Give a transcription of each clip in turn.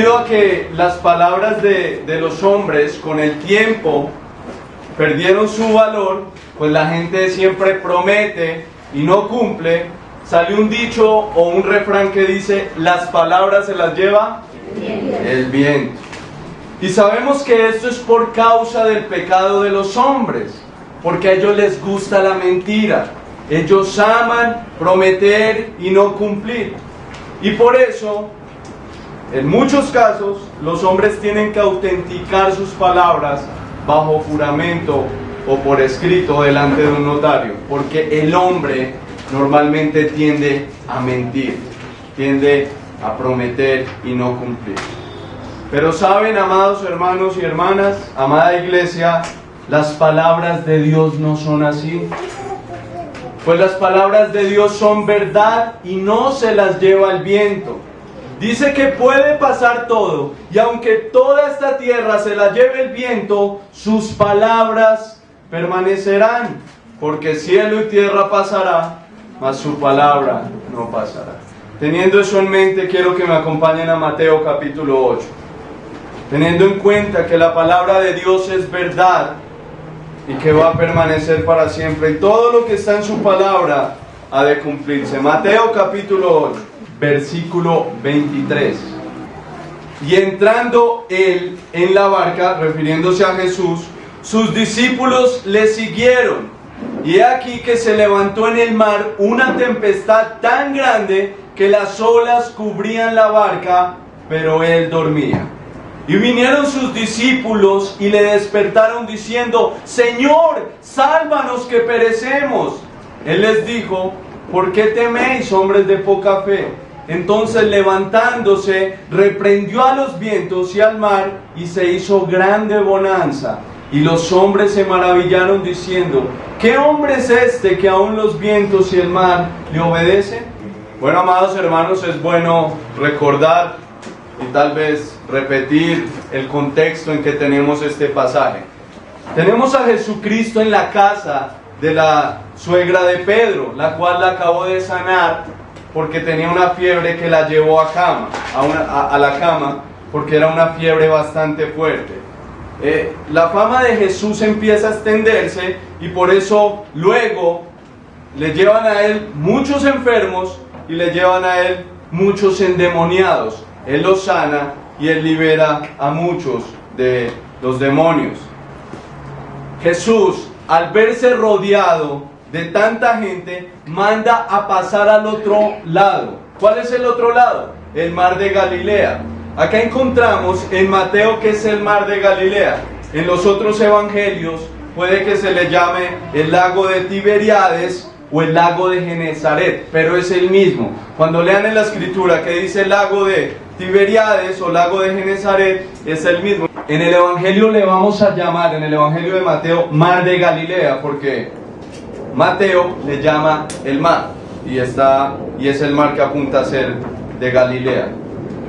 Debido a que las palabras de los hombres con el tiempo perdieron su valor, pues la gente siempre promete y no cumple. Sale un dicho o un refrán que dice: las palabras se las lleva el viento. Y sabemos que esto es por causa del pecado de los hombres, porque a ellos les gusta la mentira. Ellos aman prometer y no cumplir. Y por eso, en muchos casos, los hombres tienen que autenticar sus palabras bajo juramento o por escrito delante de un notario, porque el hombre normalmente tiende a mentir, tiende a prometer y no cumplir. Pero saben, amados hermanos y hermanas, amada iglesia, las palabras de Dios no son así. Pues las palabras de Dios son verdad y no se las lleva el viento. Dice que puede pasar todo, y aunque toda esta tierra se la lleve el viento, sus palabras permanecerán, porque cielo y tierra pasará, mas su palabra no pasará. Teniendo eso en mente, quiero que me acompañen a Mateo capítulo 8. Teniendo en cuenta que la palabra de Dios es verdad y que va a permanecer para siempre, y todo lo que está en su palabra ha de cumplirse. Mateo capítulo 8, versículo 23. Y entrando él en la barca, refiriéndose a Jesús, sus discípulos le siguieron. Y he aquí que se levantó en el mar una tempestad tan grande que las olas cubrían la barca, pero él dormía. Y vinieron sus discípulos y le despertaron diciendo: Señor, sálvanos que perecemos. Él les dijo: ¿por qué teméis, hombres de poca fe? Entonces, levantándose, reprendió a los vientos y al mar, y se hizo grande bonanza. Y los hombres se maravillaron diciendo: ¿qué hombre es este que aún los vientos y el mar le obedecen? Bueno, amados hermanos, es bueno recordar y tal vez repetir el contexto en que tenemos este pasaje. Tenemos a Jesucristo en la casa de la suegra de Pedro, la cual la acabó de sanar porque tenía una fiebre que la llevó a la cama, porque era una fiebre bastante fuerte. La fama de Jesús empieza a extenderse, y por eso luego le llevan a él muchos enfermos y le llevan a él muchos endemoniados. Él los sana y él libera a muchos de los demonios. Jesús, al verse rodeado de tanta gente, manda a pasar al otro lado. ¿Cuál es el otro lado? El mar de Galilea. Acá encontramos en Mateo que es el mar de Galilea. En los otros evangelios puede que se le llame el lago de Tiberíades o el lago de Genezaret, pero es el mismo. Cuando lean en la escritura que dice lago de Tiberíades o lago de Genezaret, es el mismo. En el evangelio le vamos a llamar, en el evangelio de Mateo, mar de Galilea, porque Mateo le llama el mar, y es el mar que apunta a ser de Galilea.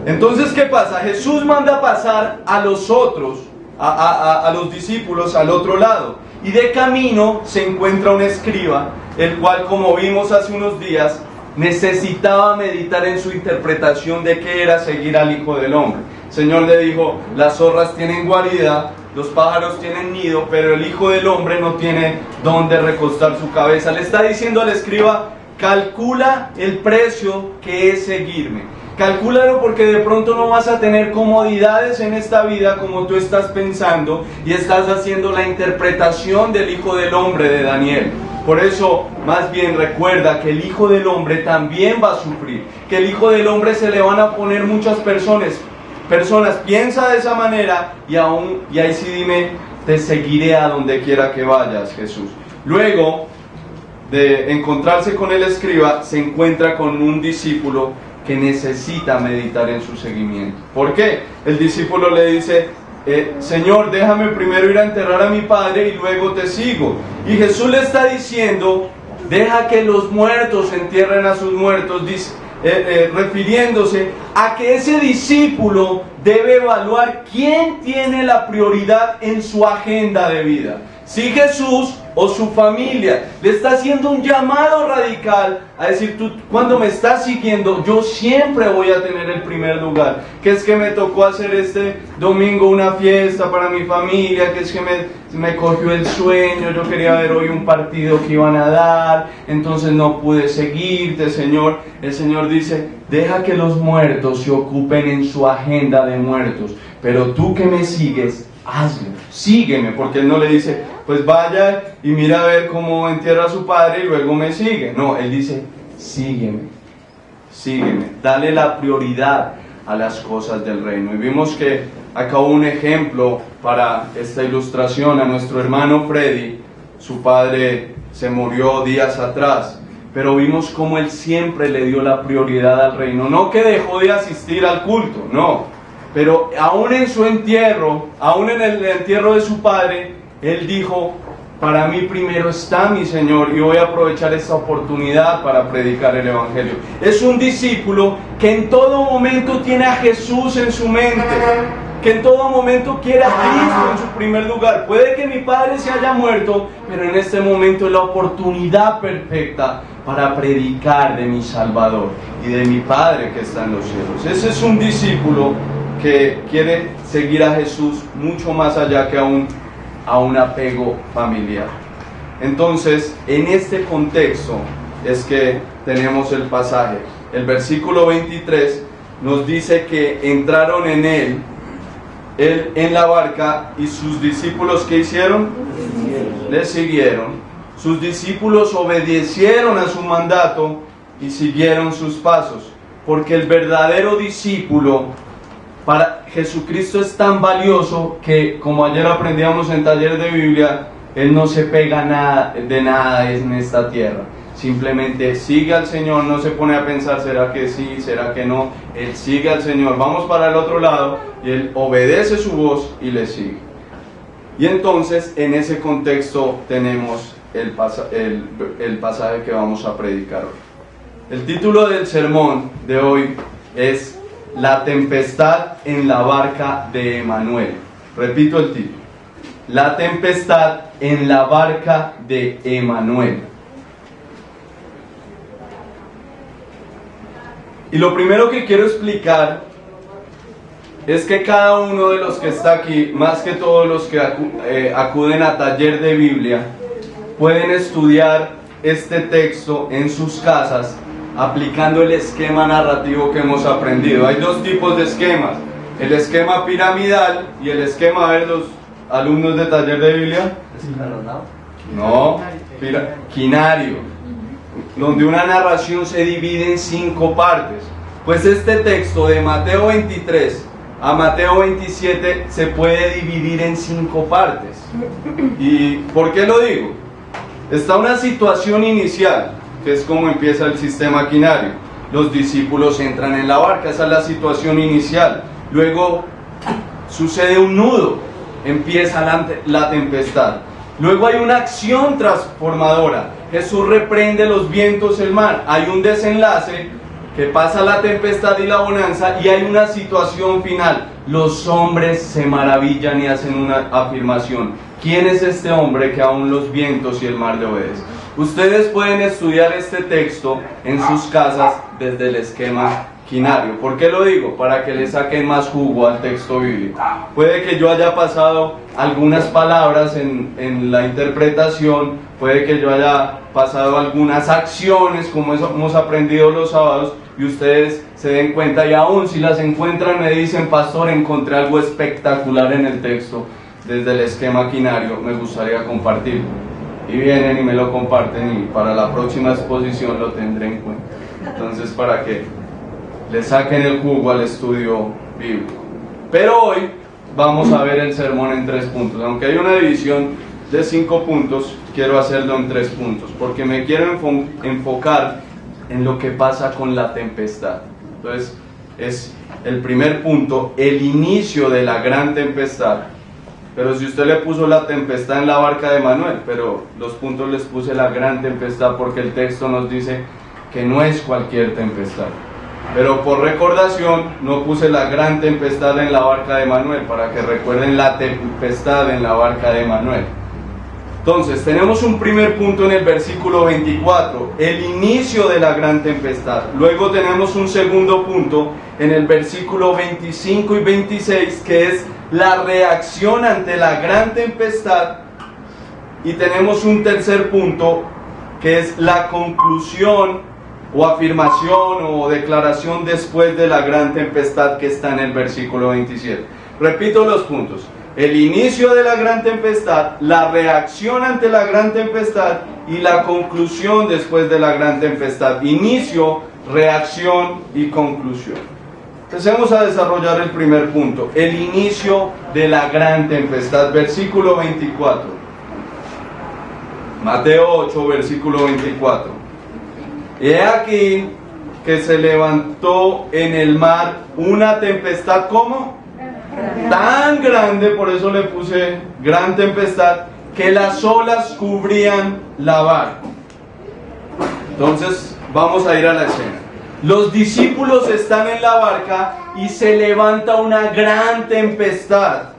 Entonces, ¿qué pasa? Jesús manda pasar a los otros, a los discípulos al otro lado, y de camino se encuentra un escriba, el cual, como vimos hace unos días, necesitaba meditar en su interpretación de qué era seguir al Hijo del Hombre. El Señor le dijo: las zorras tienen guarida, los pájaros tienen nido, pero el Hijo del Hombre no tiene dónde recostar su cabeza. Le está diciendo al escriba: calcula el precio que es seguirme. Calcúlalo, porque de pronto no vas a tener comodidades en esta vida como tú estás pensando, y estás haciendo la interpretación del Hijo del Hombre de Daniel. Por eso, más bien recuerda que el Hijo del Hombre también va a sufrir, que el Hijo del Hombre se le van a poner muchas personas. Piensa de esa manera, y ahí sí dime: te seguiré a donde quiera que vayas, Jesús. Luego de encontrarse con el escriba, se encuentra con un discípulo que necesita meditar en su seguimiento. ¿Por qué? El discípulo le dice: Señor, déjame primero ir a enterrar a mi padre y luego te sigo. Y Jesús le está diciendo: deja que los muertos entierren a sus muertos, refiriéndose a que ese discípulo debe evaluar quién tiene la prioridad en su agenda de vida. si Jesús o su familia. Le está haciendo un llamado radical a decir, tú cuando me estás siguiendo, yo siempre voy a tener el primer lugar. Que es que me tocó hacer este domingo una fiesta para mi familia, que es que me cogió el sueño, yo quería ver hoy un partido que iban a dar, entonces no pude seguirte, Señor. El Señor dice, deja que los muertos se ocupen en su agenda de muertos, pero tú que me sigues, hazlo, sígueme, porque Él no le dice, pues vaya y mira a ver cómo entierra a su padre y luego me sigue. No, Él dice, sígueme, dale la prioridad a las cosas del reino. Y vimos que acá hubo un ejemplo para esta ilustración. A nuestro hermano Freddy, su padre se murió días atrás, pero vimos cómo él siempre le dio la prioridad al reino. No que dejó de asistir al culto, no, pero aún en su entierro, aún en el entierro de su padre, él dijo, para mí primero está mi Señor y voy a aprovechar esta oportunidad para predicar el Evangelio. Es un discípulo que en todo momento tiene a Jesús en su mente, que en todo momento quiere a Cristo en su primer lugar. Puede que mi padre se haya muerto, pero en este momento es la oportunidad perfecta para predicar de mi Salvador y de mi Padre que está en los cielos. Ese es un discípulo que quiere seguir a Jesús mucho más allá que a un apego familiar. Entonces, en este contexto es que tenemos el pasaje. El versículo 23 nos dice que entraron en él en la barca, y sus discípulos, ¿qué hicieron? Le siguieron. Sus discípulos obedecieron a su mandato y siguieron sus pasos, porque el verdadero discípulo para Jesucristo es tan valioso que, como ayer aprendíamos en taller de Biblia, Él no se pega de nada en esta tierra. Simplemente sigue al Señor, no se pone a pensar, ¿será que sí? ¿Será que no? Él sigue al Señor. Vamos para el otro lado y Él obedece su voz y le sigue. Y entonces, en ese contexto tenemos el pasaje que vamos a predicar hoy. El título del sermón de hoy es La tempestad en la barca de Emanuel. Repito el título. La tempestad en la barca de Emanuel. Y lo primero que quiero explicar es que cada uno de los que está aquí, más que todos los que acuden a taller de Biblia, pueden estudiar este texto en sus casas aplicando el esquema narrativo que hemos aprendido. Hay dos tipos de esquemas: el esquema piramidal y el esquema, a ver, los alumnos de taller de Biblia. No, quinario, donde una narración se divide en 5 partes. Pues este texto de Mateo 23 a Mateo 27 se puede dividir en 5 partes. ¿Y por qué lo digo? Está una situación inicial, que es como empieza el sistema quinario. Los discípulos entran en la barca, esa es la situación inicial. Luego sucede un nudo, empieza la tempestad. Luego hay una acción transformadora. Jesús reprende los vientos del mar. Hay un desenlace que pasa la tempestad y la bonanza, y hay una situación final. Los hombres se maravillan y hacen una afirmación. ¿Quién es este hombre que aún los vientos y el mar le obedecen? Ustedes pueden estudiar este texto en sus casas desde el esquema quinario. ¿Por qué lo digo? Para que le saquen más jugo al texto bíblico. Puede que yo haya pasado algunas palabras en la interpretación, puede que yo haya pasado algunas acciones como hemos aprendido los sábados, y ustedes se den cuenta, y aún si las encuentran me dicen: pastor, encontré algo espectacular en el texto desde el esquema quinario, me gustaría compartirlo. Y vienen y me lo comparten, y para la próxima exposición lo tendré en cuenta. Entonces, para que le saquen el jugo al estudio bíblico. Pero hoy vamos a ver el sermón en 3 puntos. Aunque hay una división de 5 puntos, quiero hacerlo en 3 puntos, porque me quiero enfocar en lo que pasa con la tempestad. Entonces, es el primer punto, el inicio de la gran tempestad. Pero si usted le puso la tempestad en la barca de Emanuel, pero los puntos les puse la gran tempestad porque el texto nos dice que no es cualquier tempestad. Pero por recordación no puse la gran tempestad en la barca de Emanuel, para que recuerden la tempestad en la barca de Emanuel. Entonces, tenemos un primer punto en el versículo 24, el inicio de la gran tempestad. Luego tenemos un segundo punto en el versículo 25 y 26, que es la reacción ante la gran tempestad. Y tenemos un tercer punto, que es la conclusión o afirmación o declaración después de la gran tempestad, que está en el versículo 27. Repito los puntos. El inicio de la gran tempestad, la reacción ante la gran tempestad y la conclusión después de la gran tempestad. Inicio, reacción y conclusión. Empecemos a desarrollar el primer punto, el inicio de la gran tempestad, versículo 24. Mateo 8, versículo 24. He aquí que se levantó en el mar una tempestad, ¿cómo? Tan grande, por eso le puse gran tempestad, que las olas cubrían la barca. Entonces vamos a ir a la escena. Los discípulos están en la barca y se levanta una gran tempestad.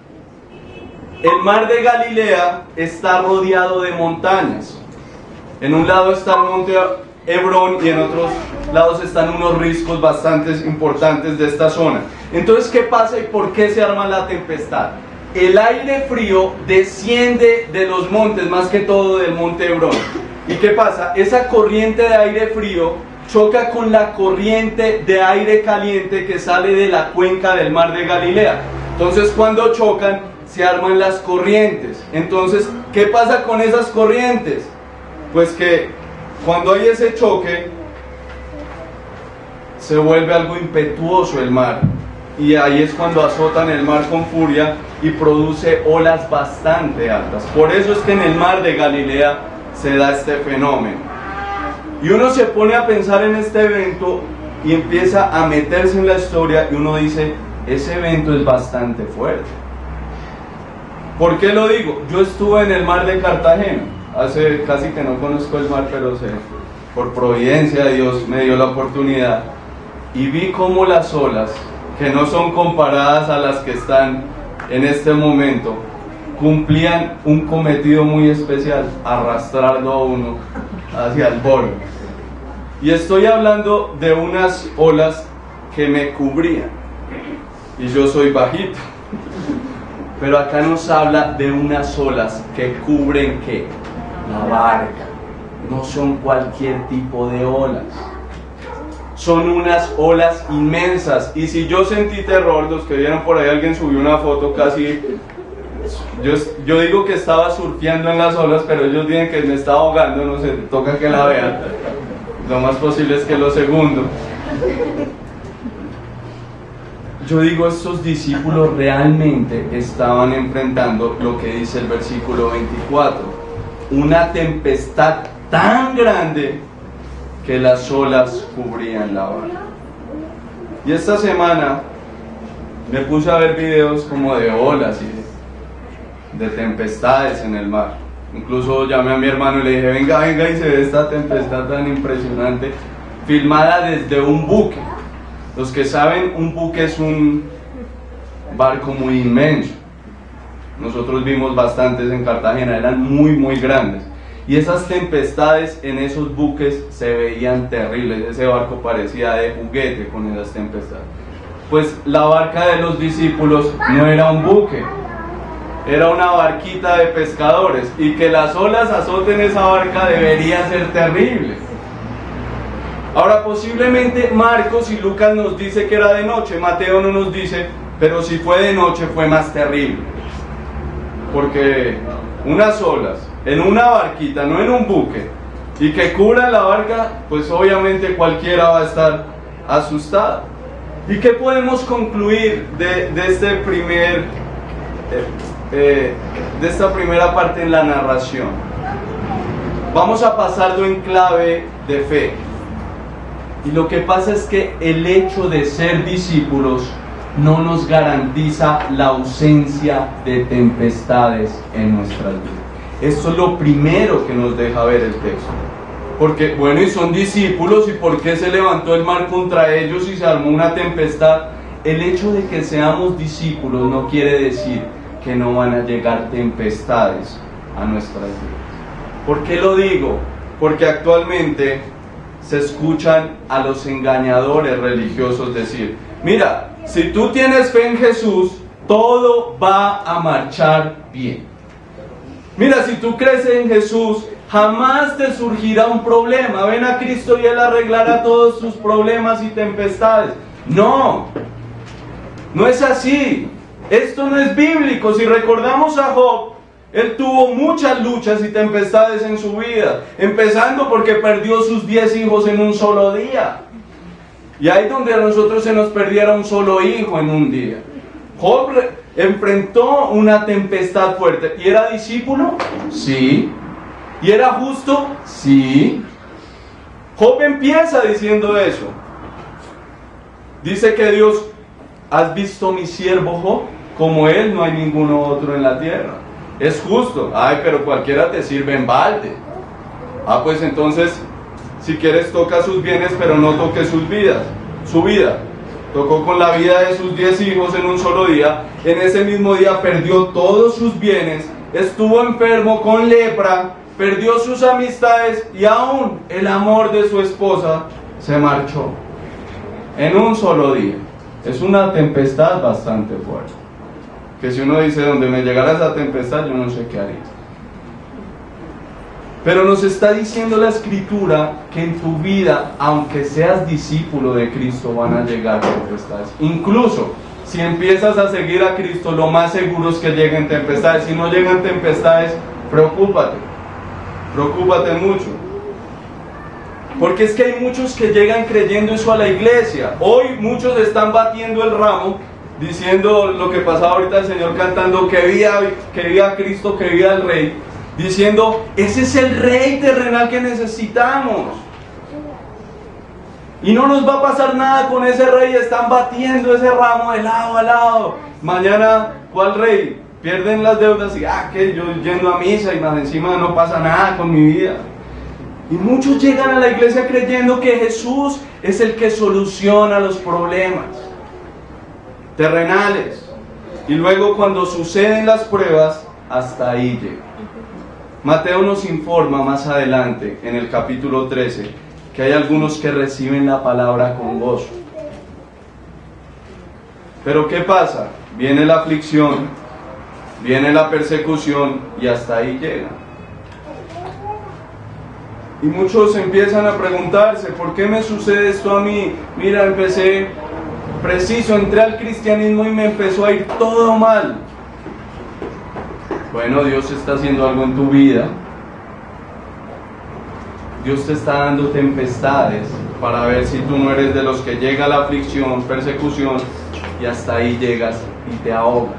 El mar de Galilea está rodeado de montañas. En un lado está el monte Hebrón y en otros lados están unos riscos bastante importantes de esta zona. Entonces, ¿qué pasa y por qué se arma la tempestad? El aire frío desciende de los montes, más que todo del monte Hebrón. ¿Y qué pasa? Esa corriente de aire frío choca con la corriente de aire caliente que sale de la cuenca del mar de Galilea. Entonces, cuando chocan, se arman las corrientes. Entonces, ¿qué pasa con esas corrientes? Pues que cuando hay ese choque, se vuelve algo impetuoso el mar. Y ahí es cuando azotan el mar con furia y produce olas bastante altas. Por eso es que en el mar de Galilea se da este fenómeno. Y uno se pone a pensar en este evento y empieza a meterse en la historia y uno dice, ese evento es bastante fuerte. ¿Por qué lo digo? Yo estuve en el mar de Cartagena. Hace casi que no conozco el mar, pero sé, por providencia Dios me dio la oportunidad. Y vi cómo las olas, que no son comparadas a las que están en este momento, cumplían un cometido muy especial, arrastrarlo a uno hacia el borde. Y estoy hablando de unas olas que me cubrían, y yo soy bajito, pero acá nos habla de unas olas que cubren ¿qué? La barca. No son cualquier tipo de olas. Son unas olas inmensas. Y si yo sentí terror, los que vieron por ahí, alguien subió una foto casi... Yo digo que estaba surfeando en las olas, pero ellos dicen que me estaba ahogando, no sé, toca que la vean. Lo más posible es que lo segundo. Yo digo, estos discípulos realmente estaban enfrentando lo que dice el versículo 24. Una tempestad tan grande que las olas cubrían la barca. Y esta semana me puse a ver videos como de olas y de tempestades en el mar. Incluso llamé a mi hermano y le dije, venga y se ve esta tempestad tan impresionante, filmada desde un buque. Los que saben, un buque es un barco muy inmenso. Nosotros vimos bastantes en Cartagena, eran muy grandes. Y esas tempestades en esos buques se veían terribles. Ese barco parecía de juguete con esas tempestades. Pues la barca de los discípulos no era un buque, era una barquita de pescadores. Y que las olas azoten esa barca debería ser terrible. Ahora, posiblemente Marcos y Lucas nos dice que era de noche, Mateo no nos dice, pero si fue de noche fue más terrible. Porque unas olas en una barquita, no en un buque, y que cubran la barca, pues obviamente cualquiera va a estar asustado. ¿Y qué podemos concluir de esta primera parte en la narración? Vamos a pasarlo en clave de fe. Y lo que pasa es que el hecho de ser discípulos no nos garantiza la ausencia de tempestades en nuestras vidas. Esto es lo primero que nos deja ver el texto. Porque, bueno, y son discípulos, ¿y por qué se levantó el mar contra ellos y se armó una tempestad? El hecho de que seamos discípulos no quiere decir que no van a llegar tempestades a nuestras vidas. ¿Por qué lo digo? Porque actualmente se escuchan a los engañadores religiosos decir: mira, si tú tienes fe en Jesús, todo va a marchar bien. Mira, si tú crees en Jesús, jamás te surgirá un problema. Ven a Cristo y Él arreglará todos tus problemas y tempestades. No, no es así. Esto no es bíblico. Si recordamos a Job, él tuvo muchas luchas y tempestades en su vida, empezando porque perdió sus 10 hijos en un solo día. Y ahí donde a nosotros se nos perdiera un solo hijo en un día. Job enfrentó una tempestad fuerte. ¿Y era discípulo? Sí. ¿Y era justo? Sí. Job empieza diciendo eso. Dice que Dios: ¿has visto mi siervo Job? Como él no hay ninguno otro en la tierra. Es justo. Ay, pero cualquiera te sirve en balde. Pues entonces, si quieres, toca sus bienes, pero no toque su vida. Tocó con la vida de sus 10 hijos en un solo día. En ese mismo día perdió todos sus bienes, estuvo enfermo con lepra, perdió sus amistades y aún el amor de su esposa se marchó. En un solo día. Es una tempestad bastante fuerte. Que si uno dice: donde me llegara esa tempestad, yo no sé qué haría. Pero nos está diciendo la Escritura que en tu vida, aunque seas discípulo de Cristo, van a llegar tempestades. Incluso si empiezas a seguir a Cristo, lo más seguro es que lleguen tempestades. Si no llegan tempestades, preocúpate mucho. Porque es que hay muchos que llegan creyendo eso a la iglesia. Hoy muchos están batiendo el ramo, diciendo lo que pasaba ahorita el Señor cantando, que viva a Cristo, que viva el Rey. Diciendo: ese es el Rey terrenal que necesitamos. Y no nos va a pasar nada con ese Rey. Están batiendo ese ramo de lado a lado. Mañana, ¿cuál Rey? Pierden las deudas y que yo yendo a misa y más encima no pasa nada con mi vida. Y muchos llegan a la iglesia creyendo que Jesús es el que soluciona los problemas terrenales. Y luego, cuando suceden las pruebas, hasta ahí llega. Mateo nos informa más adelante, en el capítulo 13, que hay algunos que reciben la palabra con gozo. Pero ¿qué pasa? Viene la aflicción, viene la persecución y hasta ahí llega. Y muchos empiezan a preguntarse: ¿por qué me sucede esto a mí? Mira, entré al cristianismo y me empezó a ir todo mal. Bueno, Dios está haciendo algo en tu vida. Dios te está dando tempestades para ver si tú no eres de los que llega la aflicción, persecución, y hasta ahí llegas y te ahogas.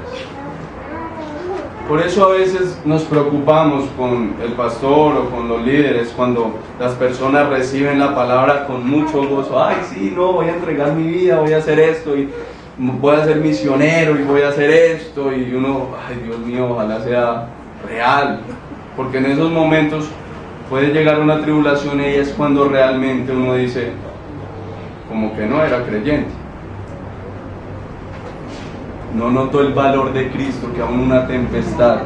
Por eso a veces nos preocupamos con el pastor o con los líderes cuando las personas reciben la palabra con mucho gozo. Ay, sí, no, voy a entregar mi vida, voy a hacer esto y voy a ser misionero y voy a hacer esto, y uno: ay, Dios mío, ojalá sea real. Porque en esos momentos puede llegar una tribulación y es cuando realmente uno dice: como que no era creyente. No notó el valor de Cristo, que aún una tempestad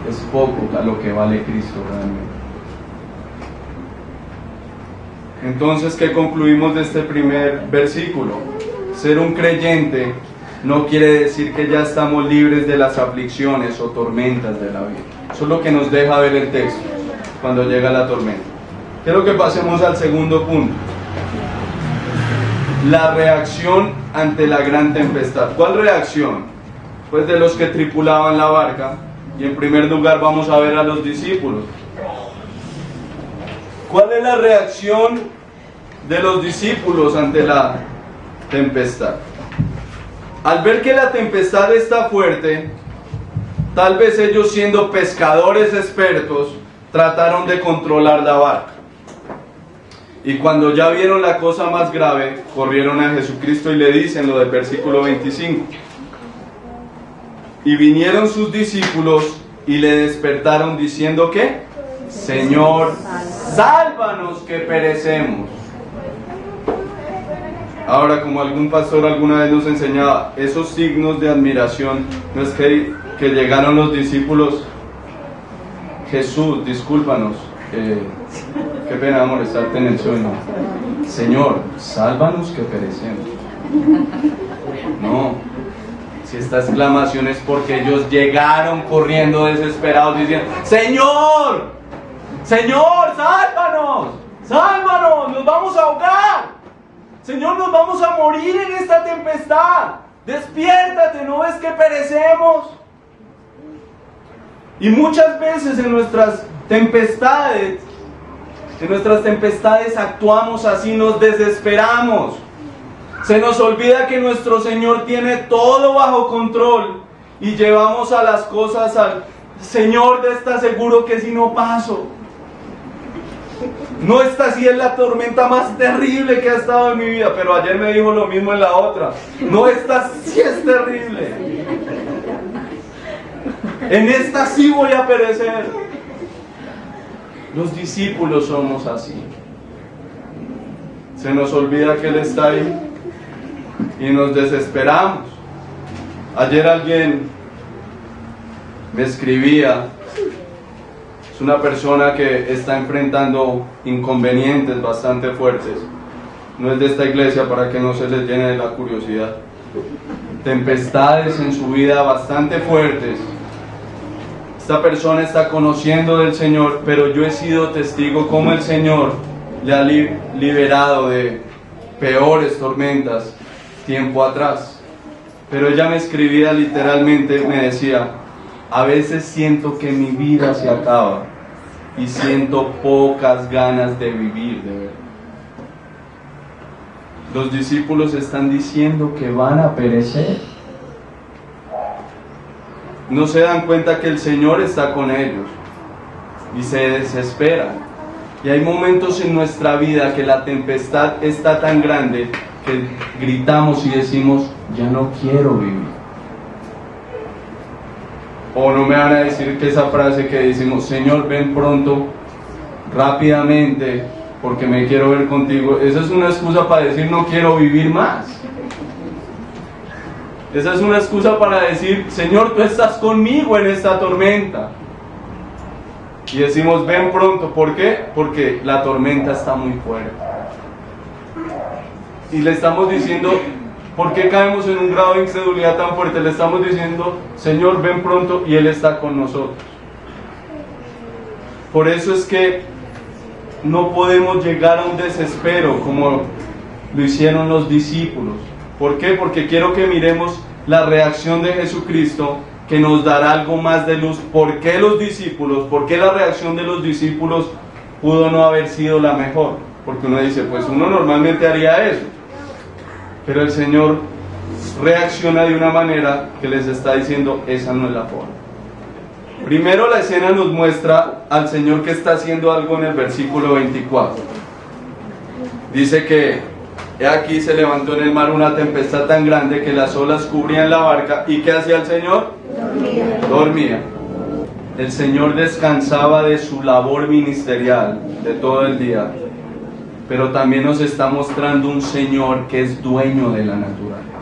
es poco a lo que vale Cristo realmente. Entonces, ¿qué concluimos de este primer versículo? Ser un creyente no quiere decir que ya estamos libres de las aflicciones o tormentas de la vida. Eso es lo que nos deja ver el texto cuando llega la tormenta. Quiero que pasemos al segundo punto. La reacción ante la gran tempestad. ¿Cuál reacción? Pues de los que tripulaban la barca. Y en primer lugar vamos a ver a los discípulos. ¿Cuál es la reacción de los discípulos ante la tempestad? Al ver que la tempestad está fuerte, tal vez ellos, siendo pescadores expertos, trataron de controlar la barca. Y cuando ya vieron la cosa más grave, corrieron a Jesucristo y le dicen lo del versículo 25. Y vinieron sus discípulos y le despertaron diciendo ¿qué? Señor, sálvanos que perecemos. Ahora, como algún pastor alguna vez nos enseñaba, esos signos de admiración, no es que llegaron los discípulos Jesús, discúlpanos, qué pena molestarte en el sueño. Señor, sálvanos que perecemos. No, si esta exclamación es porque ellos llegaron corriendo desesperados diciendo: Señor, Señor, sálvanos, sálvanos, nos vamos a ahogar. Señor, nos vamos a morir en esta tempestad. Despiértate, ¿no ves que perecemos? Y muchas veces en nuestras tempestades actuamos así, nos desesperamos. Se nos olvida que nuestro Señor tiene todo bajo control y llevamos a las cosas al Señor, de esta seguro que si no paso. No, esta sí es la tormenta más terrible que ha estado en mi vida, pero ayer me dijo lo mismo en la otra. No, esta sí es terrible. En esta sí voy a perecer. Los discípulos somos así. Se nos olvida que Él está ahí y nos desesperamos. Ayer alguien me escribía. Es una persona que está enfrentando inconvenientes bastante fuertes. No es de esta iglesia, para que no se les llene de la curiosidad. Tempestades en su vida bastante fuertes. Esta persona está conociendo del Señor, pero yo he sido testigo cómo el Señor le ha liberado de peores tormentas tiempo atrás. Pero ella me escribía literalmente, me decía: a veces siento que mi vida se acaba y siento pocas ganas de vivir, de verdad. Los discípulos están diciendo que van a perecer. No se dan cuenta que el Señor está con ellos y se desesperan. Y hay momentos en nuestra vida que la tempestad está tan grande que gritamos y decimos: ya no quiero vivir. O no me van a decir que esa frase que decimos: Señor, ven pronto, rápidamente, porque me quiero ver contigo. Esa es una excusa para decir: no quiero vivir más. Esa es una excusa para decir: Señor, tú estás conmigo en esta tormenta. Y decimos: ven pronto. ¿Por qué? Porque la tormenta está muy fuerte. Y le estamos diciendo: ¿por qué caemos en un grado de incredulidad tan fuerte? Le estamos diciendo: Señor, ven pronto, y Él está con nosotros. Por eso es que no podemos llegar a un desespero como lo hicieron los discípulos. ¿Por qué? Porque quiero que miremos la reacción de Jesucristo, que nos dará algo más de luz. ¿Por qué los discípulos? ¿Por qué la reacción de los discípulos pudo no haber sido la mejor? Porque uno dice: pues uno normalmente haría eso. Pero el Señor reacciona de una manera que les está diciendo: esa no es la forma. Primero, la escena nos muestra al Señor que está haciendo algo en el versículo 24. Dice que he aquí se levantó en el mar una tempestad tan grande que las olas cubrían la barca. ¿Y qué hacía el Señor? Dormía. El Señor descansaba de su labor ministerial de todo el día. Pero también nos está mostrando un Señor que es dueño de la naturaleza.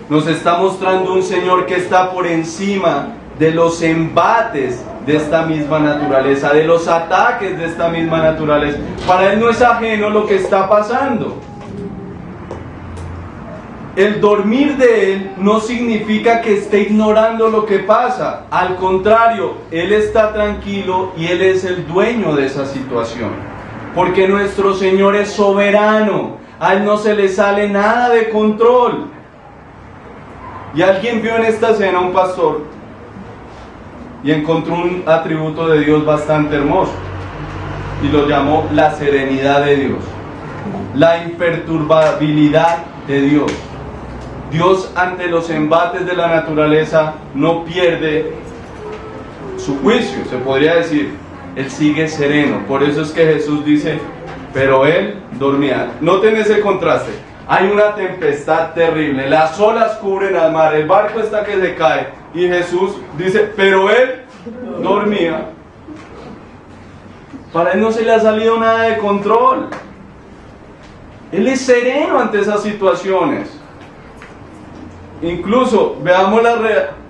Nos está mostrando un Señor que está por encima de los embates de esta misma naturaleza, de los ataques de esta misma naturaleza. Para Él no es ajeno lo que está pasando. El dormir de Él no significa que esté ignorando lo que pasa. Al contrario, Él está tranquilo y Él es el dueño de esa situación. Porque nuestro Señor es soberano. A Él no se le sale nada de control. Y alguien vio en esta escena a un pastor y encontró un atributo de Dios bastante hermoso. Y lo llamó la serenidad de Dios. La imperturbabilidad de Dios. Dios, ante los embates de la naturaleza, no pierde su juicio, se podría decir. Él sigue sereno. Por eso es que Jesús dice: pero Él dormía. Noten ese contraste. Hay una tempestad terrible, las olas cubren al mar, el barco está que se cae, y Jesús dice: pero Él dormía. Para Él no se le ha salido nada de control. Él es sereno ante esas situaciones. Incluso veamos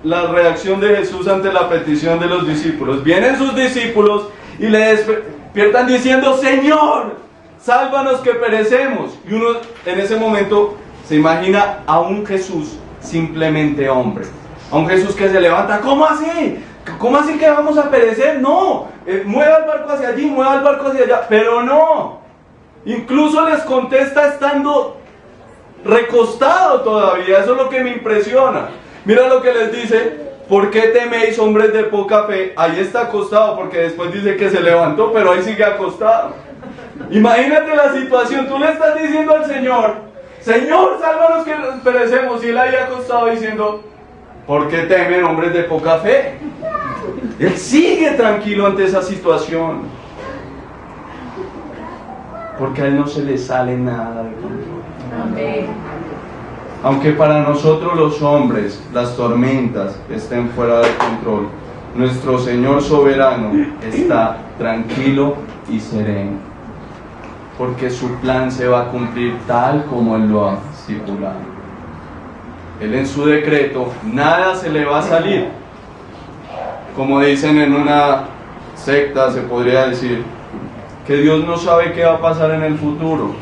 la reacción de Jesús ante la petición de los discípulos. Vienen sus discípulos y le despiertan diciendo: Señor, sálvanos que perecemos. Y uno en ese momento se imagina a un Jesús simplemente hombre, a un Jesús que se levanta. ¿Cómo así? ¿Cómo así que vamos a perecer? No, mueva el barco hacia allí, mueva el barco hacia allá. Pero no, incluso les contesta estando recostado todavía. Eso es lo que me impresiona. Mira lo que les dice: ¿por qué teméis, hombres de poca fe? Ahí está acostado, porque después dice que se levantó, pero ahí sigue acostado. Imagínate la situación. Tú le estás diciendo al Señor: Señor, sálvanos que perecemos, y él ahí acostado diciendo: ¿por qué temen, hombres de poca fe? Él sigue tranquilo ante esa situación, porque a él no se le sale nada de control. Amén. Aunque para nosotros los hombres las tormentas estén fuera de control, nuestro Señor soberano está tranquilo y sereno, porque su plan se va a cumplir tal como Él lo ha estipulado. Él en su decreto, nada se le va a salir. Como dicen en una secta, se podría decir que Dios no sabe qué va a pasar en el futuro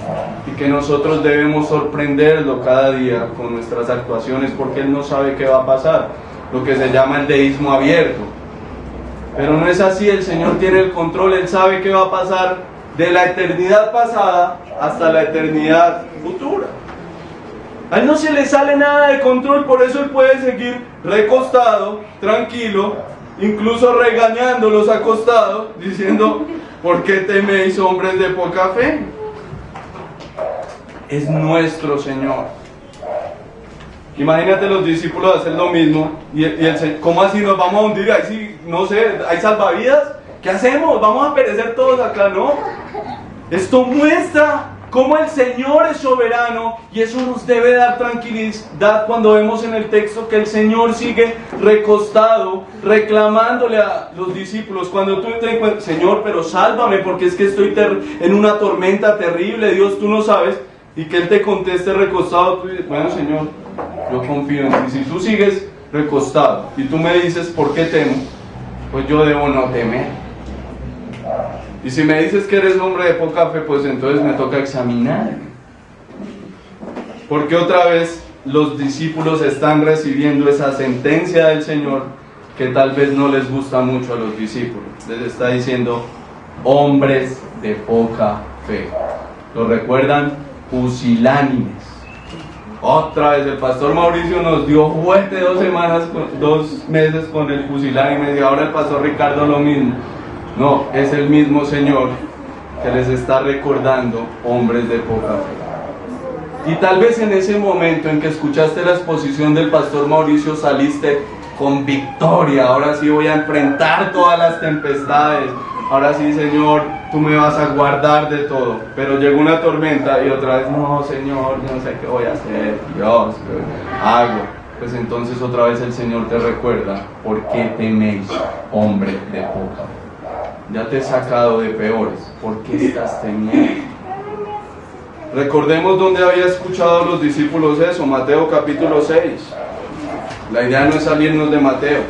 y que nosotros debemos sorprenderlo cada día con nuestras actuaciones, porque Él no sabe qué va a pasar, lo que se llama el deísmo abierto. Pero no es así. El Señor tiene el control. Él sabe qué va a pasar de la eternidad pasada hasta la eternidad futura. A Él no se le sale nada de control, por eso Él puede seguir recostado, tranquilo, incluso regañándolos acostados, diciendo: ¿por qué teméis, hombres de poca fe? Es nuestro Señor. Imagínate los discípulos hacer lo mismo y ¿cómo así nos vamos a hundir? Ahí sí, no sé, ¿hay salvavidas? ¿Qué hacemos? ¿Vamos a perecer todos acá? No. Esto muestra cómo el Señor es soberano, y eso nos debe dar tranquilidad cuando vemos en el texto que el Señor sigue recostado, reclamándole a los discípulos. Cuando tú te encuentras: Señor, pero sálvame, porque es que estoy en una tormenta terrible, Dios, tú no sabes. Y que Él te conteste recostado, tú dices: bueno, Señor, yo confío en ti. Si tú sigues recostado y tú me dices: ¿por qué temo? Pues yo debo no temer. Y si me dices que eres hombre de poca fe, pues entonces me toca examinarme. Porque otra vez los discípulos están recibiendo esa sentencia del Señor que tal vez no les gusta mucho a los discípulos. Les está diciendo: hombres de poca fe. ¿Lo recuerdan? Pusilánimes. Otra vez el pastor Mauricio nos dio fuerte 2 meses con el pusilánime, y ahora el pastor Ricardo lo mismo. No, es el mismo Señor que les está recordando: hombres de poca fe. Y tal vez en ese momento en que escuchaste la exposición del pastor Mauricio saliste con victoria. Ahora sí voy a enfrentar todas las tempestades. Ahora sí, Señor, tú me vas a guardar de todo. Pero llegó una tormenta y otra vez: no, Señor, yo no sé qué voy a hacer. Dios, ¿qué hago? Pues entonces otra vez el Señor te recuerda: ¿por qué teméis, hombre de poca fe? Ya te he sacado de peores, ¿por qué estás temiendo? Recordemos dónde había escuchado a los discípulos eso: Mateo capítulo 6. La idea no es salirnos de Mateo.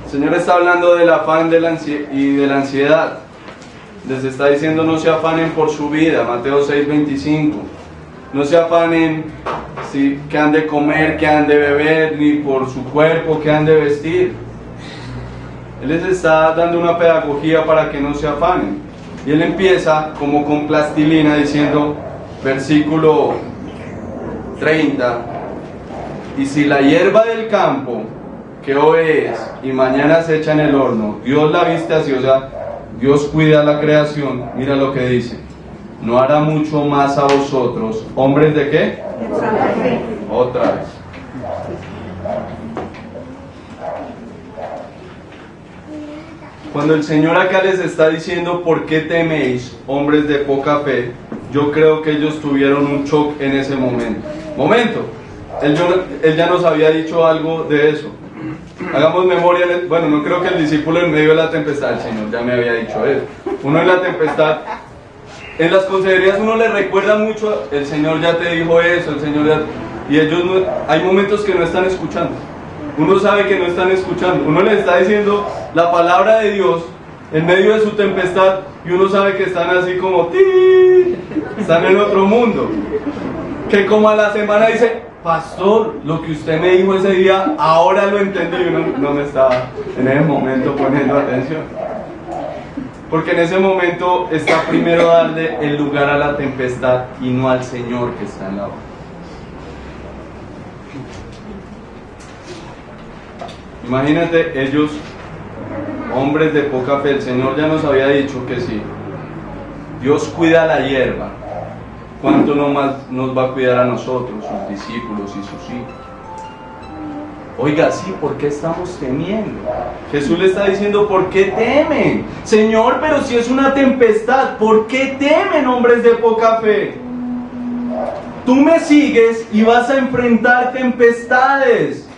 El Señor está hablando del afán y de la ansiedad. Les está diciendo: no se afanen por su vida. Mateo 6:25. No se afanen qué han de comer, qué han de beber, ni por su cuerpo, qué han de vestir. Él les está dando una pedagogía para que no se afanen. Y Él empieza como con plastilina diciendo, versículo 30: y si la hierba del campo, que hoy es y mañana se echa en el horno, Dios la viste así, o sea, Dios cuida la creación. Mira lo que dice: ¿no hará mucho más a vosotros, hombres de qué? Otra vez. Cuando el Señor acá les está diciendo: ¿por qué teméis, hombres de poca fe?, yo creo que ellos tuvieron un shock en ese momento. Él ya nos había dicho algo de eso. Hagamos memoria. Bueno, no creo que el discípulo en medio de la tempestad, el Señor ya me había dicho eso. Uno en la tempestad En las consejerías uno le recuerda mucho, el Señor ya te dijo eso, el Señor ya... Y ellos hay momentos que no están escuchando. Uno sabe que no están escuchando. Uno les está diciendo la palabra de Dios en medio de su tempestad y uno sabe que están así como... ¡Ti! Están en otro mundo. Que como a la semana dice, pastor, lo que usted me dijo ese día, ahora lo entendí. Y uno no me estaba en ese momento poniendo atención. Porque en ese momento está primero darle el lugar a la tempestad y no al Señor que está en la barca. Imagínate, ellos, hombres de poca fe, el Señor ya nos había dicho que sí. Dios cuida la hierba. ¿Cuánto no más nos va a cuidar a nosotros, sus discípulos y sus hijos? Oiga, sí, ¿por qué estamos temiendo? Jesús le está diciendo, ¿por qué temen? Señor, pero si es una tempestad, ¿por qué temen, hombres de poca fe? Tú me sigues y vas a enfrentar tempestades.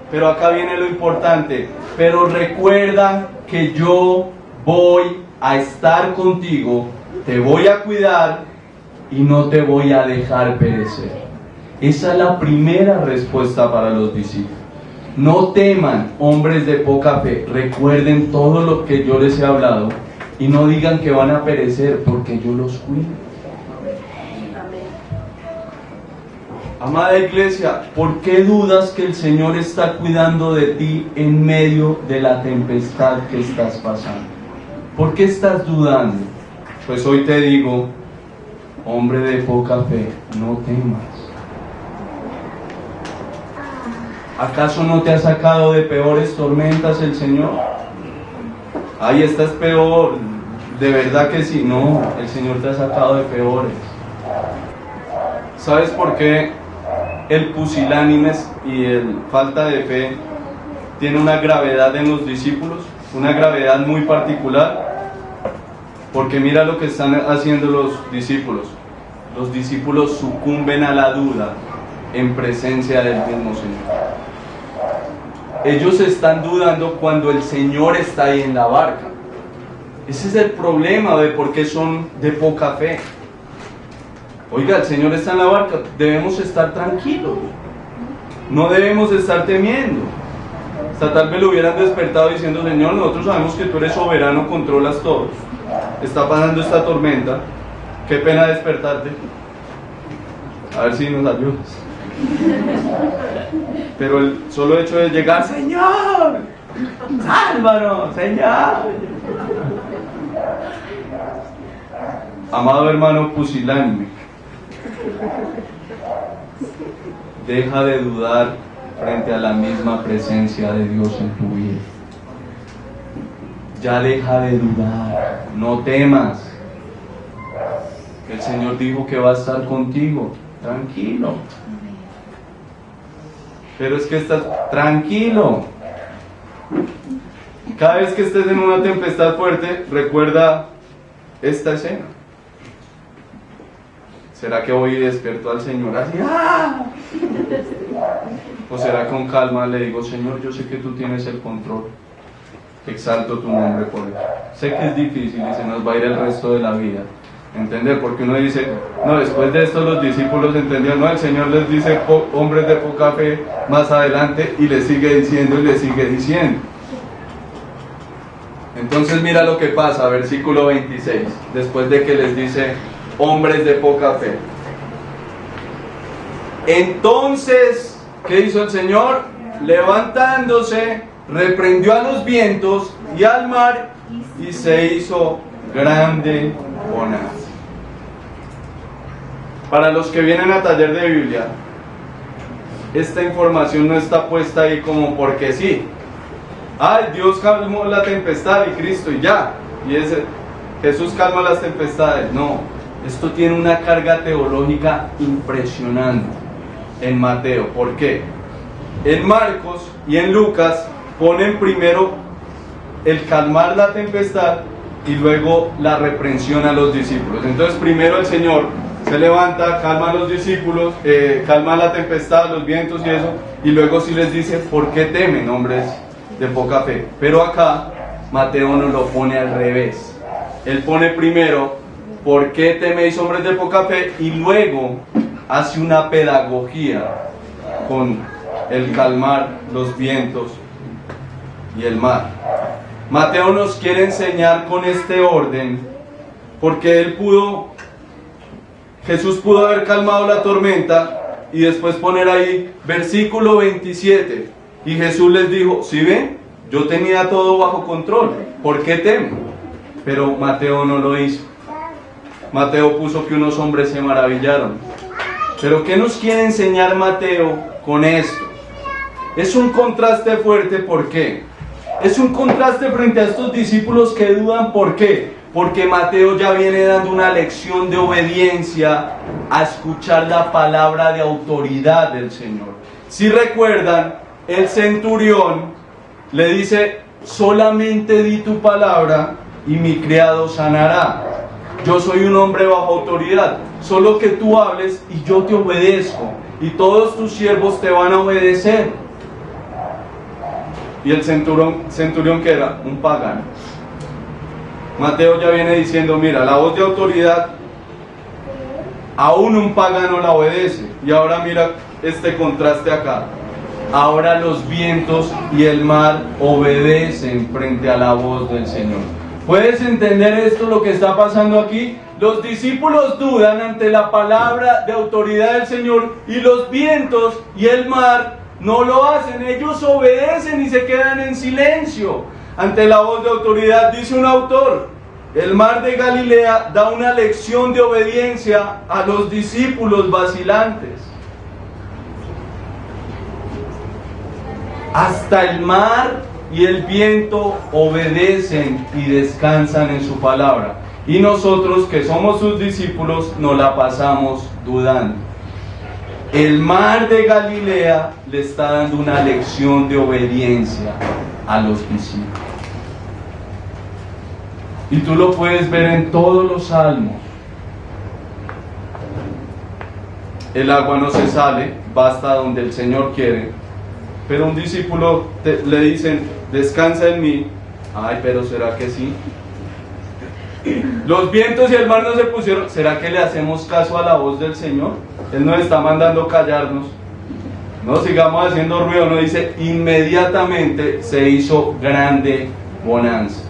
Pero acá viene lo importante. Pero recuerda que yo voy a estar contigo, te voy a cuidar y no te voy a dejar perecer. Esa es la primera respuesta para los discípulos. No teman, hombres de poca fe, recuerden todo lo que yo les he hablado y no digan que van a perecer porque yo los cuido. Amada iglesia, ¿por qué dudas que el Señor está cuidando de ti en medio de la tempestad que estás pasando? ¿Por qué estás dudando? Pues hoy te digo, hombre de poca fe, no temas. ¿Acaso no te ha sacado de peores tormentas el Señor? Ay, esta es peor. De verdad que sí. No, el Señor te ha sacado de peores. ¿Sabes por qué el pusilánime y el falta de fe tiene una gravedad en los discípulos? Una gravedad muy particular. Porque mira lo que están haciendo los discípulos. Los discípulos sucumben a la duda en presencia del mismo Señor. Ellos están dudando cuando el Señor está ahí en la barca. Ese es el problema de por qué son de poca fe. Oiga, el Señor está en la barca, debemos estar tranquilos. No debemos estar temiendo. Hasta tal vez lo hubieran despertado diciendo, Señor, nosotros sabemos que tú eres soberano, controlas todo. Está pasando esta tormenta. Qué pena despertarte. A ver si nos ayudas. Pero el solo hecho de llegar, Señor, sálvanos, Señor. Amado hermano pusilánime, deja de dudar frente a la misma presencia de Dios en tu vida. Ya deja de dudar, no temas. El Señor dijo que va a estar contigo, tranquilo. Pero es que estás tranquilo. Cada vez que estés en una tempestad fuerte, recuerda esta escena. ¿Será que voy y despierto al Señor así? ¡Ah! ¿O será con calma le digo, Señor, yo sé que tú tienes el control, exalto tu nombre por eso? Sé que es difícil y se nos va a ir el resto de la vida entender, porque uno dice, no, después de esto los discípulos entendieron, no, el Señor les dice hombres de poca fe más adelante y les sigue diciendo y les sigue diciendo. Entonces mira lo que pasa, versículo 26, después de que les dice hombres de poca fe. Entonces, ¿qué hizo el Señor? Levantándose, reprendió a los vientos y al mar y se hizo grande bonanza. Para los que vienen a taller de Biblia, esta información no está puesta ahí como porque sí. Ay, Dios calmó la tempestad y Cristo y ya. Y Jesús calma las tempestades. No, esto tiene una carga teológica impresionante en Mateo. ¿Por qué? En Marcos y en Lucas ponen primero el calmar la tempestad y luego la reprensión a los discípulos. Entonces primero el Señor se levanta, calma a los discípulos, calma la tempestad, los vientos y eso, y luego sí les dice, ¿por qué temen, hombres de poca fe? Pero acá Mateo nos lo pone al revés. Él pone primero, ¿por qué teméis hombres de poca fe? Y luego hace una pedagogía con el calmar los vientos y el mar. Mateo nos quiere enseñar con este orden, porque Jesús pudo haber calmado la tormenta y después poner ahí versículo 27, y Jesús les dijo, ¿sí ven? Yo tenía todo bajo control, ¿por qué temo? Pero Mateo no lo hizo. Mateo puso que unos hombres se maravillaron. Pero ¿qué nos quiere enseñar Mateo con esto? Es un contraste fuerte, ¿por qué? Es un contraste frente a estos discípulos que dudan, ¿por qué? Porque Mateo ya viene dando una lección de obediencia a escuchar la palabra de autoridad del Señor. Si recuerdan, el centurión le dice, solamente di tu palabra y mi criado sanará. Yo soy un hombre bajo autoridad, solo que tú hables y yo te obedezco, y todos tus siervos te van a obedecer. Y el centurión que era un pagano. Mateo ya viene diciendo, mira, la voz de autoridad, aún un pagano la obedece. Y ahora mira este contraste acá. Ahora los vientos y el mar obedecen frente a la voz del Señor. ¿Puedes entender esto, lo que está pasando aquí? Los discípulos dudan ante la palabra de autoridad del Señor, y los vientos y el mar no lo hacen. Ellos obedecen y se quedan en silencio ante la voz de autoridad. Dice un autor, el mar de Galilea da una lección de obediencia a los discípulos vacilantes. Hasta el mar y el viento obedecen y descansan en su palabra. Y nosotros, que somos sus discípulos, nos la pasamos dudando. El mar de Galilea le está dando una lección de obediencia a los discípulos. Y tú lo puedes ver en todos los salmos. El agua no se sale, va hasta donde el Señor quiere. Pero un discípulo le dicen, descansa en mí. Ay, pero ¿será que sí? Los vientos y el mar no se pusieron. ¿Será que le hacemos caso a la voz del Señor? Él nos está mandando callarnos. No sigamos haciendo ruido. No dice, inmediatamente se hizo grande bonanza.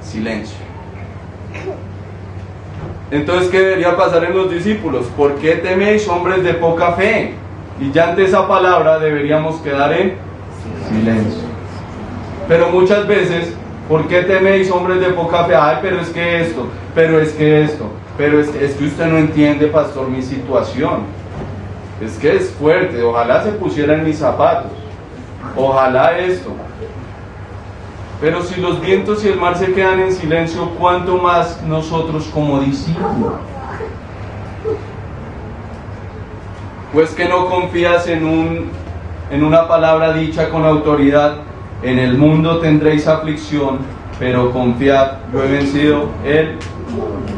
Silencio. Entonces, ¿qué debería pasar en los discípulos? ¿Por qué teméis, hombres de poca fe? Y ya ante esa palabra deberíamos quedar en silencio. Pero muchas veces, ¿por qué teméis, hombres de poca fe? Ay, pero es que esto, pero es que esto, pero es que usted no entiende, pastor, mi situación. Es que es fuerte, ojalá se pusiera en mis zapatos, ojalá esto. Pero si los vientos y el mar se quedan en silencio, ¿cuánto más nosotros como discípulos? Pues que no confías en una palabra dicha con autoridad. En el mundo tendréis aflicción, pero confiad, yo he vencido el mundo.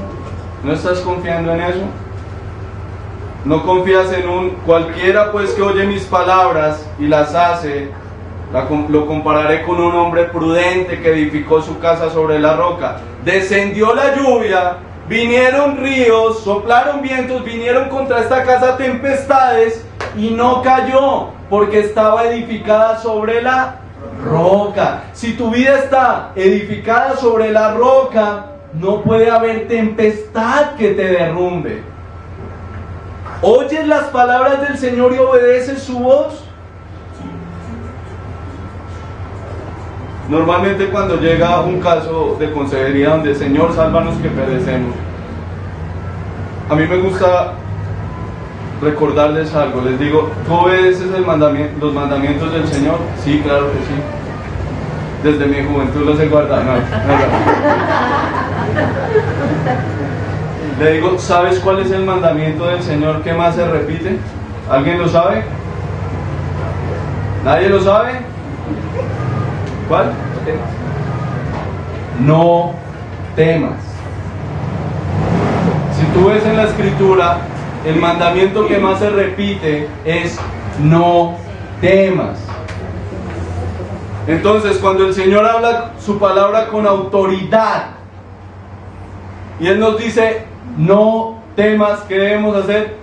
¿No estás confiando en eso? No confías en cualquiera pues que oye mis palabras y las hace. Lo compararé con un hombre prudente que edificó su casa sobre la roca. Descendió la lluvia, vinieron ríos, soplaron vientos, vinieron contra esta casa tempestades y no cayó, porque estaba edificada sobre la roca. Si tu vida está edificada sobre la roca, no puede haber tempestad que te derrumbe. ¿Oyes las palabras del Señor y obedeces su voz? Normalmente cuando llega un caso de consejería donde Señor, sálvanos que perecemos, a mí me gusta recordarles algo. Les digo, ¿tú obedeces los mandamientos del Señor? Sí, claro que sí. Desde mi juventud los he guardado. No. Le digo, ¿sabes cuál es el mandamiento del Señor que más se repite? ¿Alguien lo sabe? ¿Nadie lo sabe? ¿Cuál? No temas. Si tú ves en la escritura, el mandamiento que más se repite es no temas. Entonces, cuando el Señor habla su palabra con autoridad, Y Él nos dice, no temas, ¿qué debemos hacer?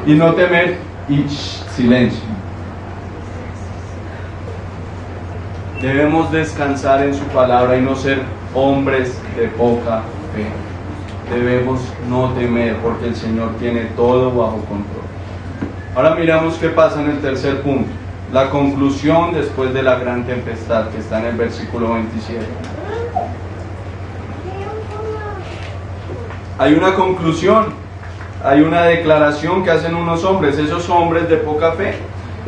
Y no temer, y silencio. Debemos descansar en su palabra y no ser hombres de poca fe. Debemos no temer porque el Señor tiene todo bajo control. Ahora miramos qué pasa en el tercer punto. La conclusión después de la gran tempestad que está en el versículo 27. Hay una conclusión, hay una declaración que hacen unos hombres, esos hombres de poca fe.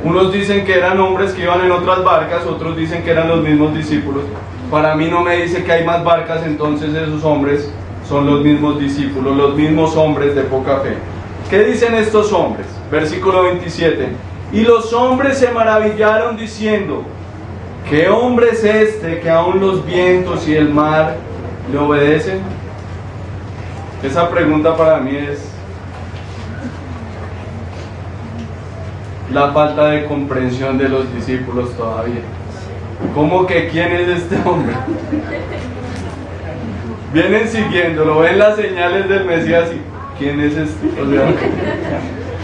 Unos dicen que eran hombres que iban en otras barcas, otros dicen que eran los mismos discípulos. Para mí no me dice que hay más barcas, entonces esos hombres son los mismos discípulos, los mismos hombres de poca fe. ¿Qué dicen estos hombres? Versículo 27. Y los hombres se maravillaron diciendo, ¿qué hombre es este que aún los vientos y el mar le obedecen? Esa pregunta para mí es la falta de comprensión de los discípulos todavía. ¿Cómo que quién es este hombre? Vienen siguiéndolo, ven las señales del Mesías y ¿quién es este? O sea,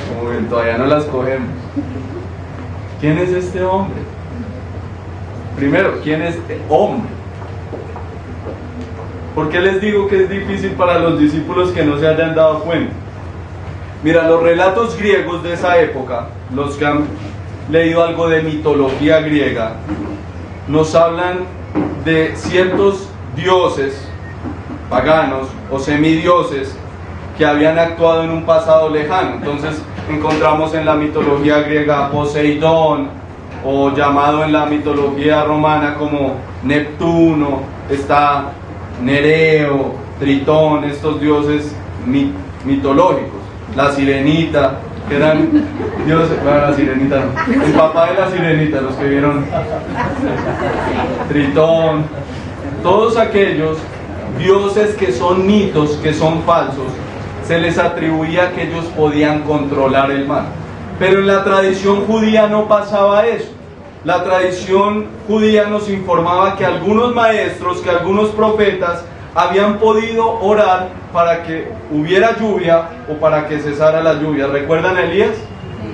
como ven, todavía no las cogemos. ¿Quién es este hombre? Primero, ¿quién es este hombre? ¿Por qué les digo que es difícil para los discípulos que no se hayan dado cuenta? Mira, los relatos griegos de esa época, los que han leído algo de mitología griega, nos hablan de ciertos dioses paganos o semidioses que habían actuado en un pasado lejano. Entonces encontramos en la mitología griega a Poseidón, o llamado en la mitología romana como Neptuno, está Nereo, Tritón, estos dioses mitológicos. La sirenita, que eran dioses, bueno, la sirenita no, el papá de la sirenita, los que vieron Tritón, todos aquellos dioses que son mitos, que son falsos, se les atribuía que ellos podían controlar el mar. Pero en la tradición judía no pasaba eso. La tradición judía nos informaba que algunos maestros, que algunos profetas habían podido orar para que hubiera lluvia o para que cesara la lluvia. ¿Recuerdan a Elías?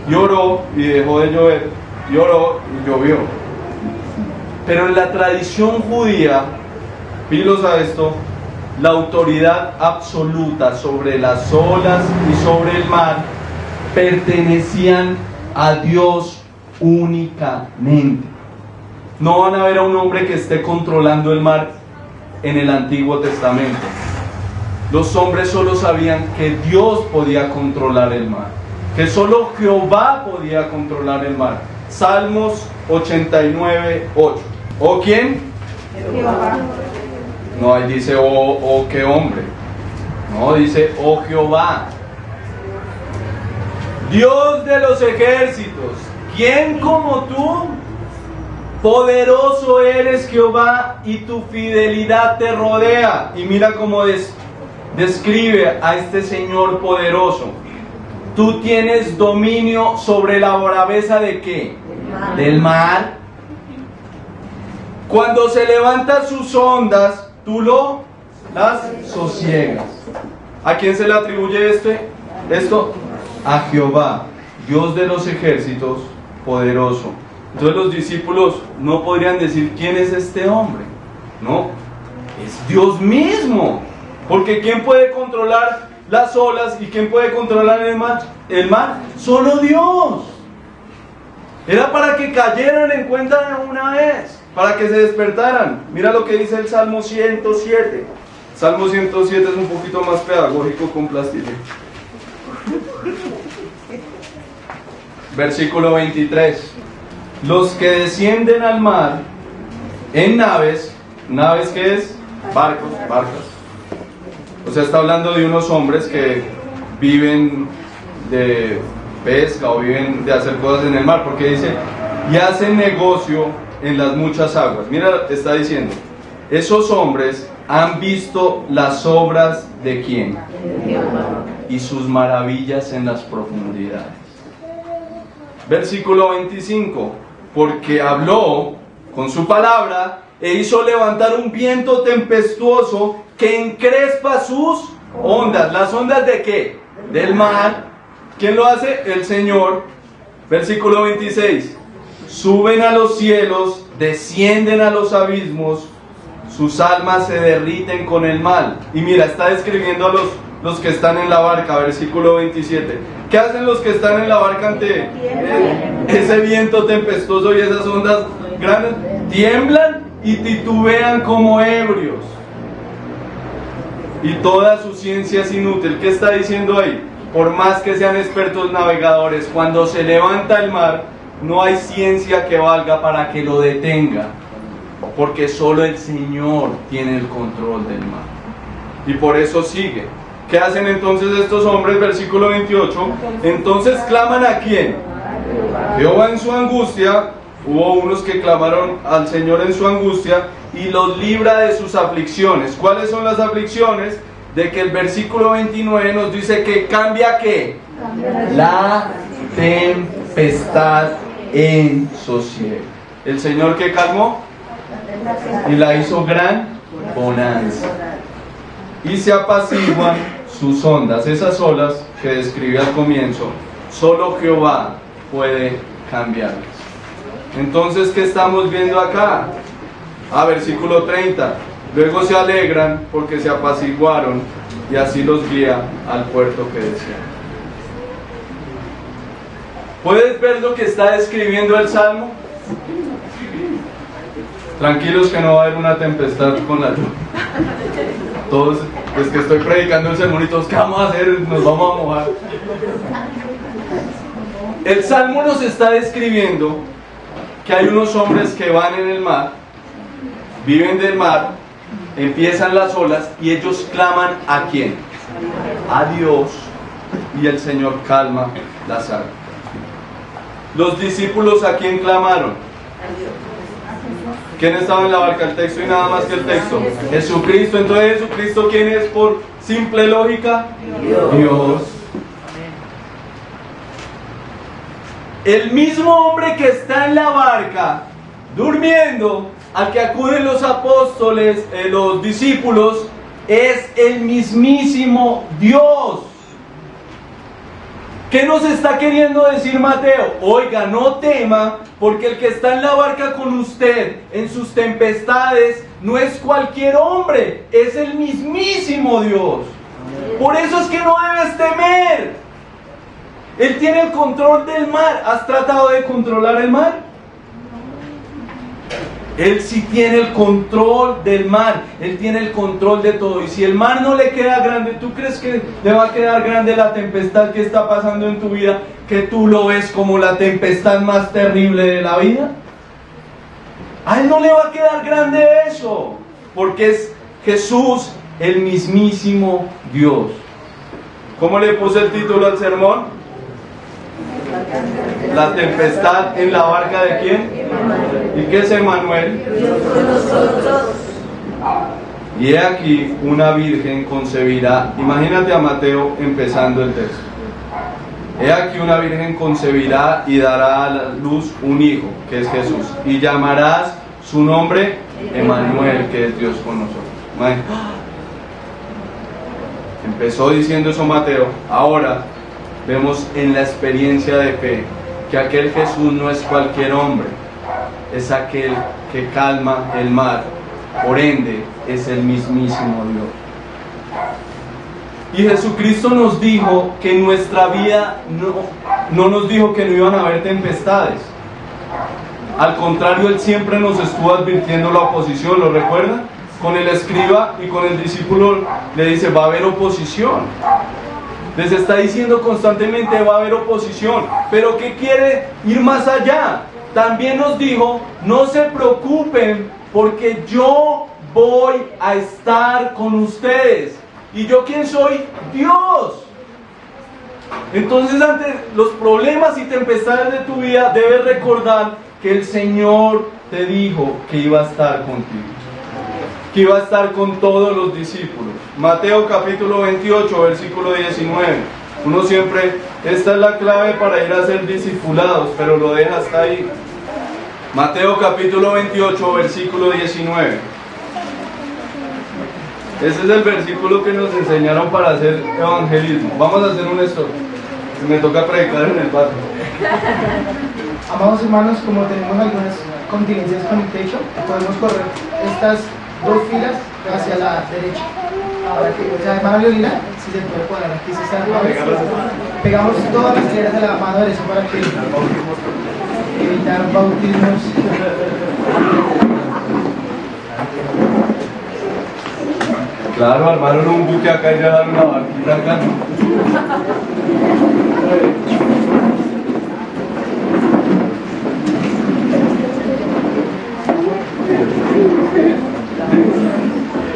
Lloró y dejó de llover, lloró y llovió. Pero en la tradición judía, pilos a esto, la autoridad absoluta sobre las olas y sobre el mar pertenecían a Dios únicamente. No van a ver a un hombre que esté controlando el mar en el Antiguo Testamento. Los hombres solo sabían que Dios podía controlar el mar, que solo Jehová podía controlar el mar. Salmos 89:8. ¿O quién? Jehová. No, ahí dice oh qué hombre. No, dice oh Jehová, Dios de los ejércitos, ¿quién como tú? Poderoso eres Jehová y tu fidelidad te rodea. Y mira cómo describe a este Señor poderoso. Tú tienes dominio sobre la braveza ¿de qué? Del mar. Cuando se levantan sus ondas, tú las sosiegas. ¿A quién se le atribuye esto? A Jehová, Dios de los ejércitos, poderoso. Entonces los discípulos no podrían decir ¿quién es este hombre? No, es Dios mismo. Porque ¿quién puede controlar las olas y quién puede controlar el mar? Solo Dios. Era para que cayeran en cuenta de una vez, para que se despertaran. Mira lo que dice el Salmo 107. Salmo 107 es un poquito más pedagógico con plastilla. Versículo 23. Los que descienden al mar en naves ¿qué es? Barcas. O sea, está hablando de unos hombres que viven de pesca o viven de hacer cosas en el mar, porque dice, y hacen negocio en las muchas aguas. Mira, está diciendo, esos hombres han visto las obras de ¿quién? Y sus maravillas en las profundidades. Versículo 25, porque habló con su palabra e hizo levantar un viento tempestuoso que encrespa sus ondas. ¿Las ondas de qué? Del mar. ¿Quién lo hace? El Señor. Versículo 26. Suben a los cielos, descienden a los abismos, sus almas se derriten con el mal. Y mira, está describiendo a los que están en la barca, versículo 27. ¿Qué hacen los que están en la barca ante ese viento tempestuoso y esas ondas grandes? Tiemblan y titubean como ebrios. Y toda su ciencia es inútil. ¿Qué está diciendo ahí? Por más que sean expertos navegadores, cuando se levanta el mar, no hay ciencia que valga para que lo detenga, porque solo el Señor tiene el control del mar. Y por eso sigue. ¿Qué hacen entonces estos hombres? Versículo 28. Entonces claman ¿a quién? Jehová en su angustia. Hubo unos que clamaron al Señor en su angustia y los libra de sus aflicciones. ¿Cuáles son las aflicciones? De que el versículo 29 nos dice que cambia ¿qué? La tempestad en sosiego. El Señor que calmó y la hizo gran bonanza. Y se apaciguan sus ondas, esas olas que describí al comienzo. Solo Jehová puede cambiarlas. Entonces, ¿qué estamos viendo acá? Versículo 30. Luego se alegran porque se apaciguaron y así los guía al puerto que desean. ¿Puedes ver lo que está describiendo el Salmo? Tranquilos que no va a haber una tempestad con la lluvia. Todos, pues que estoy predicando el sermón y todos, ¿qué vamos a hacer? Nos vamos a mojar. El Salmo nos está describiendo que hay unos hombres que van en el mar, viven del mar, empiezan las olas y ellos claman ¿a quién? A Dios, y el Señor calma las aguas. Los discípulos ¿a quién clamaron? ¿Quién estaba en la barca? El texto y nada más que el texto. Jesucristo. Entonces Jesucristo, ¿quién es por simple lógica? Dios. El mismo hombre que está en la barca durmiendo, al que acuden los apóstoles, los discípulos, es el mismísimo Dios. ¿Qué nos está queriendo decir Mateo? Oiga, no tema, porque el que está en la barca con usted en sus tempestades no es cualquier hombre, es el mismísimo Dios. Por eso es que no debes temer. Él tiene el control del mar. ¿Has tratado de controlar el mar? Él sí tiene el control del mar. Él tiene el control de todo. Y si el mar no le queda grande, ¿tú crees que le va a quedar grande la tempestad que está pasando en tu vida? ¿Que tú lo ves como la tempestad más terrible de la vida? A Él no le va a quedar grande eso, porque es Jesús, el mismísimo Dios. ¿Cómo le puse el título al sermón? La tempestad en la barca ¿de quién? ¿Y qué es Emmanuel? Y he aquí una virgen concebirá. Imagínate a Mateo empezando el texto. He aquí una virgen concebirá y dará a la luz un hijo, que es Jesús. Y llamarás su nombre Emmanuel, que es Dios con nosotros. Empezó diciendo eso Mateo. Ahora vemos en la experiencia de fe que aquel Jesús no es cualquier hombre, es aquel que calma el mar, por ende es el mismísimo Dios. Y Jesucristo nos dijo que en nuestra vida no nos dijo que no iban a haber tempestades. Al contrario, Él siempre nos estuvo advirtiendo la oposición, ¿lo recuerdan? Con el escriba y con el discípulo le dice, va a haber oposición. Les está diciendo constantemente, va a haber oposición. Pero ¿qué quiere ir más allá? También nos dijo, no se preocupen porque yo voy a estar con ustedes. ¿Y yo quién soy? Dios. Entonces, ante los problemas y tempestades de tu vida, debes recordar que el Señor te dijo que iba a estar contigo, que iba a estar con todos los discípulos. Mateo capítulo 28, versículo 19. Uno siempre, esta es la clave para ir a ser discipulados, pero lo deja hasta ahí. Mateo capítulo 28, versículo 19. Ese es el versículo que nos enseñaron para hacer evangelismo. Vamos a hacer un stop. Me toca predicar en el patio. Amados hermanos, como tenemos algunas contingencias con el techo, podemos correr estas dos filas hacia la derecha. Ahora que, o sea, hermano Leonila, si se puede poner aquí, se está pegamos todas las hileras de la mano derecha para que evitar bautismos. Claro, armaron un buque acá y dejaron una barquita acá.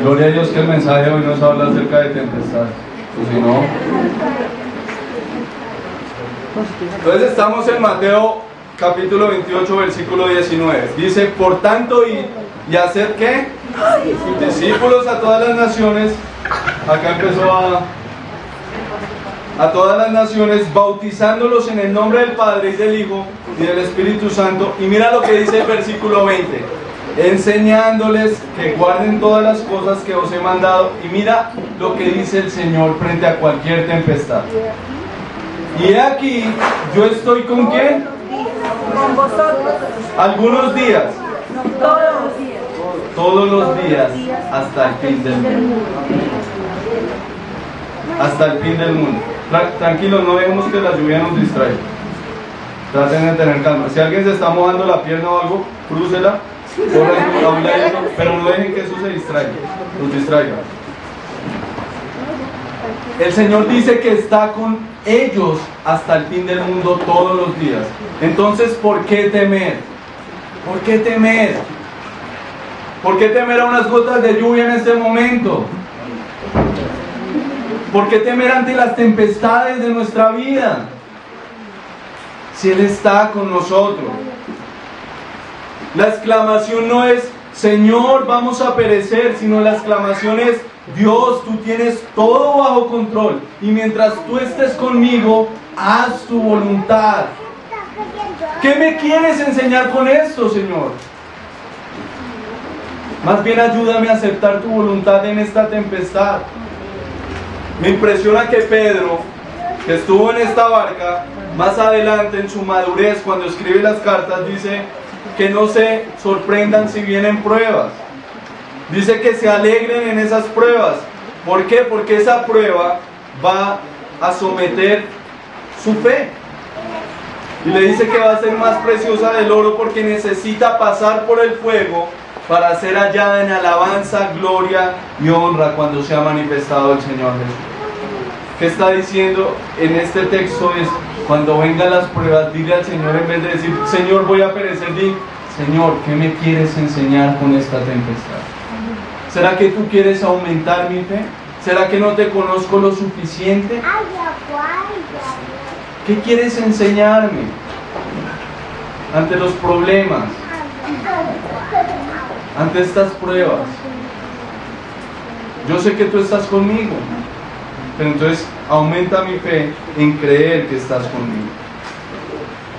Gloria a Dios que el mensaje de hoy nos habla acerca de tempestades. Pues si no. Entonces estamos en Mateo capítulo 28, versículo 19. Dice, por tanto, id y hacer ¿qué? Discípulos a todas las naciones. Acá empezó a todas las naciones, bautizándolos en el nombre del Padre y del Hijo y del Espíritu Santo. Y mira lo que dice el versículo 20. Enseñándoles que guarden todas las cosas que os he mandado. Y mira lo que dice el Señor frente a cualquier tempestad. Y he aquí, yo estoy ¿con quién? Con vosotros. Algunos días. Todos los días. Todos los días hasta el fin del mundo. Hasta el fin del mundo. Tranquilos, no dejemos que la lluvia nos distraiga. Traten de tener calma. Si alguien se está mojando la pierna o algo, crúcela, corran a un ladito, pero no dejen que eso se distraiga, nos distraiga. El Señor dice que está con ellos hasta el fin del mundo todos los días. Entonces, ¿por qué temer? ¿Por qué temer? ¿Por qué temer a unas gotas de lluvia en este momento? ¿Por qué temer ante las tempestades de nuestra vida? Si Él está con nosotros. La exclamación no es, Señor, vamos a perecer, sino la exclamación es, Dios, tú tienes todo bajo control. Y mientras tú estés conmigo, haz tu voluntad. ¿Qué me quieres enseñar con esto, Señor? Más bien ayúdame a aceptar tu voluntad en esta tempestad. Me impresiona que Pedro, que estuvo en esta barca, más adelante en su madurez, cuando escribe las cartas, dice que no se sorprendan si vienen pruebas. Dice que se alegren en esas pruebas. ¿Por qué? Porque esa prueba va a someter su fe. Y le dice que va a ser más preciosa del oro porque necesita pasar por el fuego para ser hallada en alabanza, gloria y honra cuando sea manifestado el Señor Jesús. ¿Qué está diciendo en este texto? Es, cuando vengan las pruebas, dile al Señor, en vez de decir, Señor, voy a perecer, di, Señor, ¿qué me quieres enseñar con esta tempestad? ¿Será que tú quieres aumentar mi fe? ¿Será que no te conozco lo suficiente? ¿Qué quieres enseñarme ante los problemas, ante estas pruebas? Yo sé que tú estás conmigo, pero entonces aumenta mi fe en creer que estás conmigo.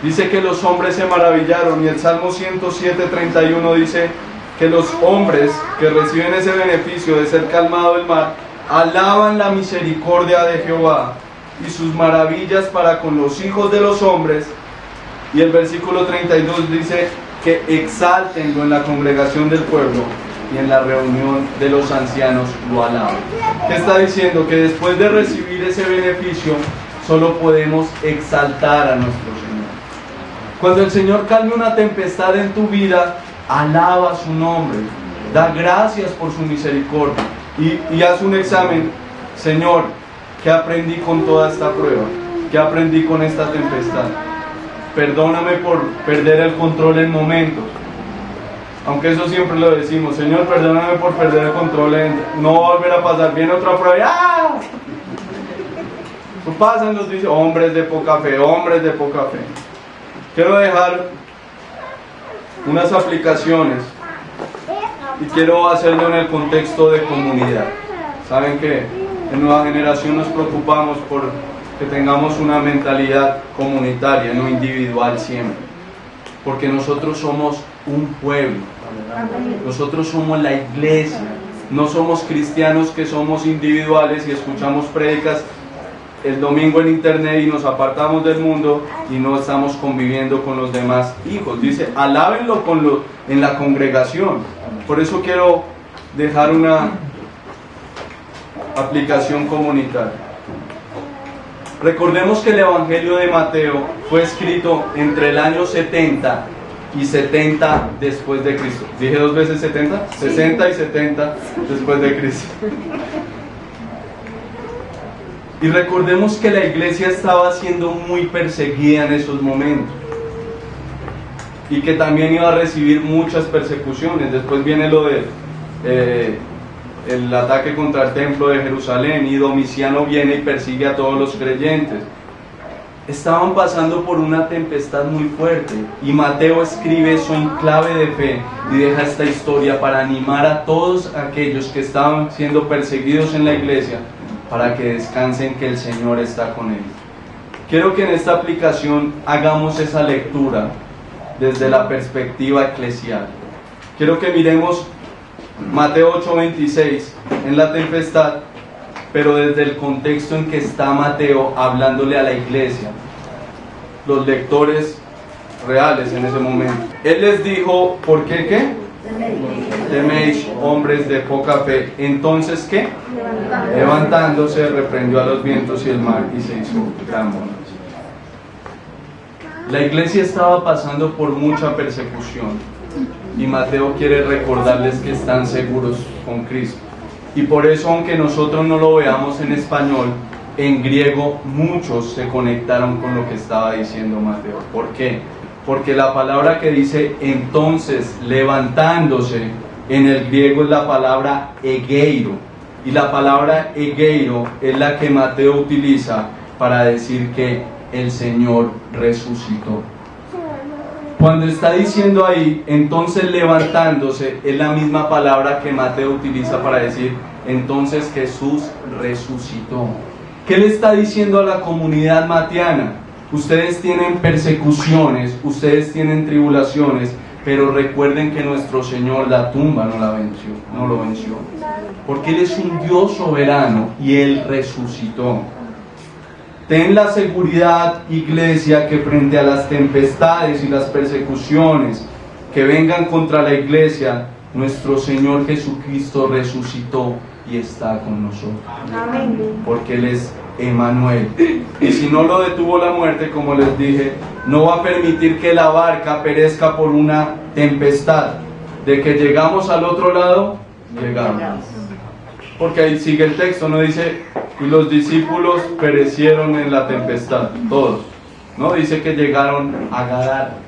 Dice que los hombres se maravillaron, y el Salmo 107:31 dice que los hombres que reciben ese beneficio de ser calmado el mar alaban la misericordia de Jehová y sus maravillas para con los hijos de los hombres. Y el versículo 32 dice que exáltenlo en la congregación del pueblo y en la reunión de los ancianos lo alaban. ¿Qué está diciendo? Que después de recibir ese beneficio solo podemos exaltar a nuestro Señor. Cuando el Señor calme una tempestad en tu vida, alaba su nombre, da gracias por su misericordia y haz un examen. Señor, ¿qué aprendí con toda esta prueba? ¿Qué aprendí con esta tempestad? Perdóname por perder el control en momentos. Aunque eso siempre lo decimos, Señor, perdóname por perder el control, no va a volver a pasar. Viene otra prueba y ¡ah! Eso pasa, nos dice, hombres de poca fe, hombres de poca fe. Quiero dejar unas aplicaciones y quiero hacerlo en el contexto de comunidad. Saben que en Nueva Generación nos preocupamos por que tengamos una mentalidad comunitaria, no individual siempre, porque nosotros somos un pueblo, nosotros somos la iglesia, No somos cristianos que somos individuales y escuchamos prédicas el domingo en internet y nos apartamos del mundo y no estamos conviviendo con los demás hijos. Dice, alábenlo en la congregación. Por eso quiero dejar una aplicación comunitaria. Recordemos que el Evangelio de Mateo fue escrito entre el año 70 y 70 después de Cristo. ¿Dije dos veces 70? 60 y 70 después de Cristo. Y recordemos que la iglesia estaba siendo muy perseguida en esos momentos. Y que también iba a recibir muchas persecuciones. Después viene lo de el ataque contra el templo de Jerusalén, y Domiciano viene y persigue a todos los creyentes. Estaban pasando por una tempestad muy fuerte, y Mateo escribe eso en clave de fe y deja esta historia para animar a todos aquellos que estaban siendo perseguidos en la iglesia, para que descansen que el Señor está con ellos. Quiero que en esta aplicación hagamos esa lectura desde la perspectiva eclesial. Quiero que miremos Mateo 8:26 en la tempestad, pero desde el contexto en que está Mateo hablándole a la iglesia, los lectores reales en ese momento. Él les dijo, ¿por qué qué? Teméis, hombres de poca fe. Entonces, ¿qué? Levantándose, reprendió a los vientos y el mar, y se hizo gran bonanza. La iglesia estaba pasando por mucha persecución, y Mateo quiere recordarles que están seguros con Cristo. Y por eso, aunque nosotros no lo veamos en español, en griego muchos se conectaron con lo que estaba diciendo Mateo. ¿Por qué? Porque la palabra que dice entonces levantándose en el griego es la palabra egeiro, y la palabra egeiro es la que Mateo utiliza para decir que el Señor resucitó. Cuando está diciendo ahí entonces levantándose, es la misma palabra que Mateo utiliza para decir entonces Jesús resucitó. ¿Qué le está diciendo a la comunidad matiana? Ustedes tienen persecuciones, ustedes tienen tribulaciones, pero recuerden que nuestro Señor la tumba no lo venció, porque Él es un Dios soberano y Él resucitó. Ten la seguridad, iglesia, que frente a las tempestades y las persecuciones que vengan contra la iglesia, nuestro Señor Jesucristo resucitó y está con nosotros. Amén. Porque Él es Emmanuel. Y si no lo detuvo la muerte, como les dije, no va a permitir que la barca perezca por una tempestad. De que llegamos al otro lado, llegamos. Porque ahí sigue el texto, no dice, y los discípulos perecieron en la tempestad, todos. No dice que llegaron a Gadara.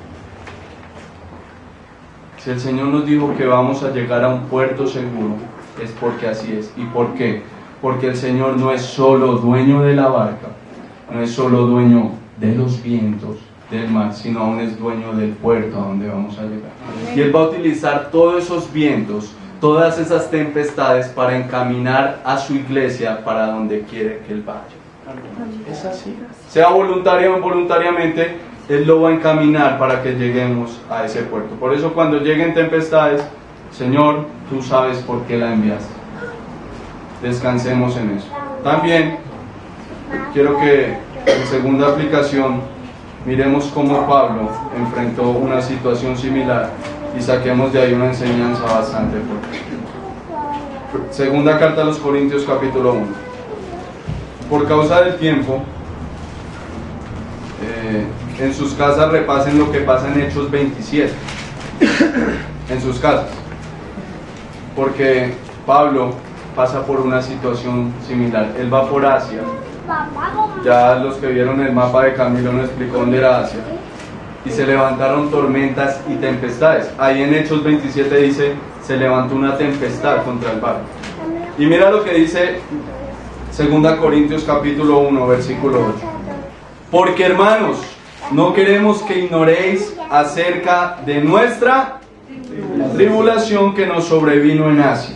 Si el Señor nos dijo que vamos a llegar a un puerto seguro, es porque así es. ¿Y por qué? Porque el Señor no es solo dueño de la barca, no es solo dueño de los vientos del mar, sino aún es dueño del puerto a donde vamos a llegar. Y Él va a utilizar todos esos vientos, todas esas tempestades para encaminar a su iglesia para donde quiere que Él vaya. Es así. Sea voluntaria o involuntariamente, Él lo va a encaminar para que lleguemos a ese puerto. Por eso cuando lleguen tempestades, Señor, tú sabes por qué la enviaste. Descansemos en eso. También quiero que en segunda aplicación miremos cómo Pablo enfrentó una situación similar y saquemos de ahí una enseñanza bastante fuerte. Segunda carta a los Corintios, capítulo 1. Por causa del tiempo, en sus casas repasen lo que pasa en Hechos 27. En sus casas. Porque Pablo pasa por una situación similar. Él va por Asia. Ya los que vieron el mapa de Camilo nos explicó dónde era Asia. Y se levantaron tormentas y tempestades. Ahí en Hechos 27 dice, se levantó una tempestad contra el barco. Y mira lo que dice 2 Corintios capítulo 1, versículo 8. Porque hermanos, no queremos que ignoréis acerca de nuestra tribulación que nos sobrevino en Asia,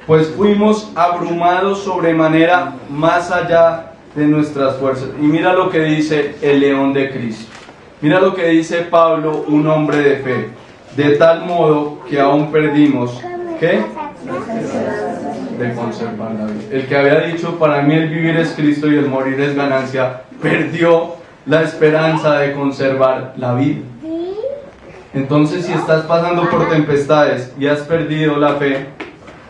pues fuimos abrumados sobremanera más allá de nuestras fuerzas. Y mira lo que dice el león de Cristo. Mira lo que dice Pablo, un hombre de fe. De tal modo que aún perdimos, ¿qué? de conservar la vida. El que había dicho, para mí el vivir es Cristo y el morir es ganancia, perdió la esperanza de conservar la vida. Entonces, si estás pasando por tempestades y has perdido la fe,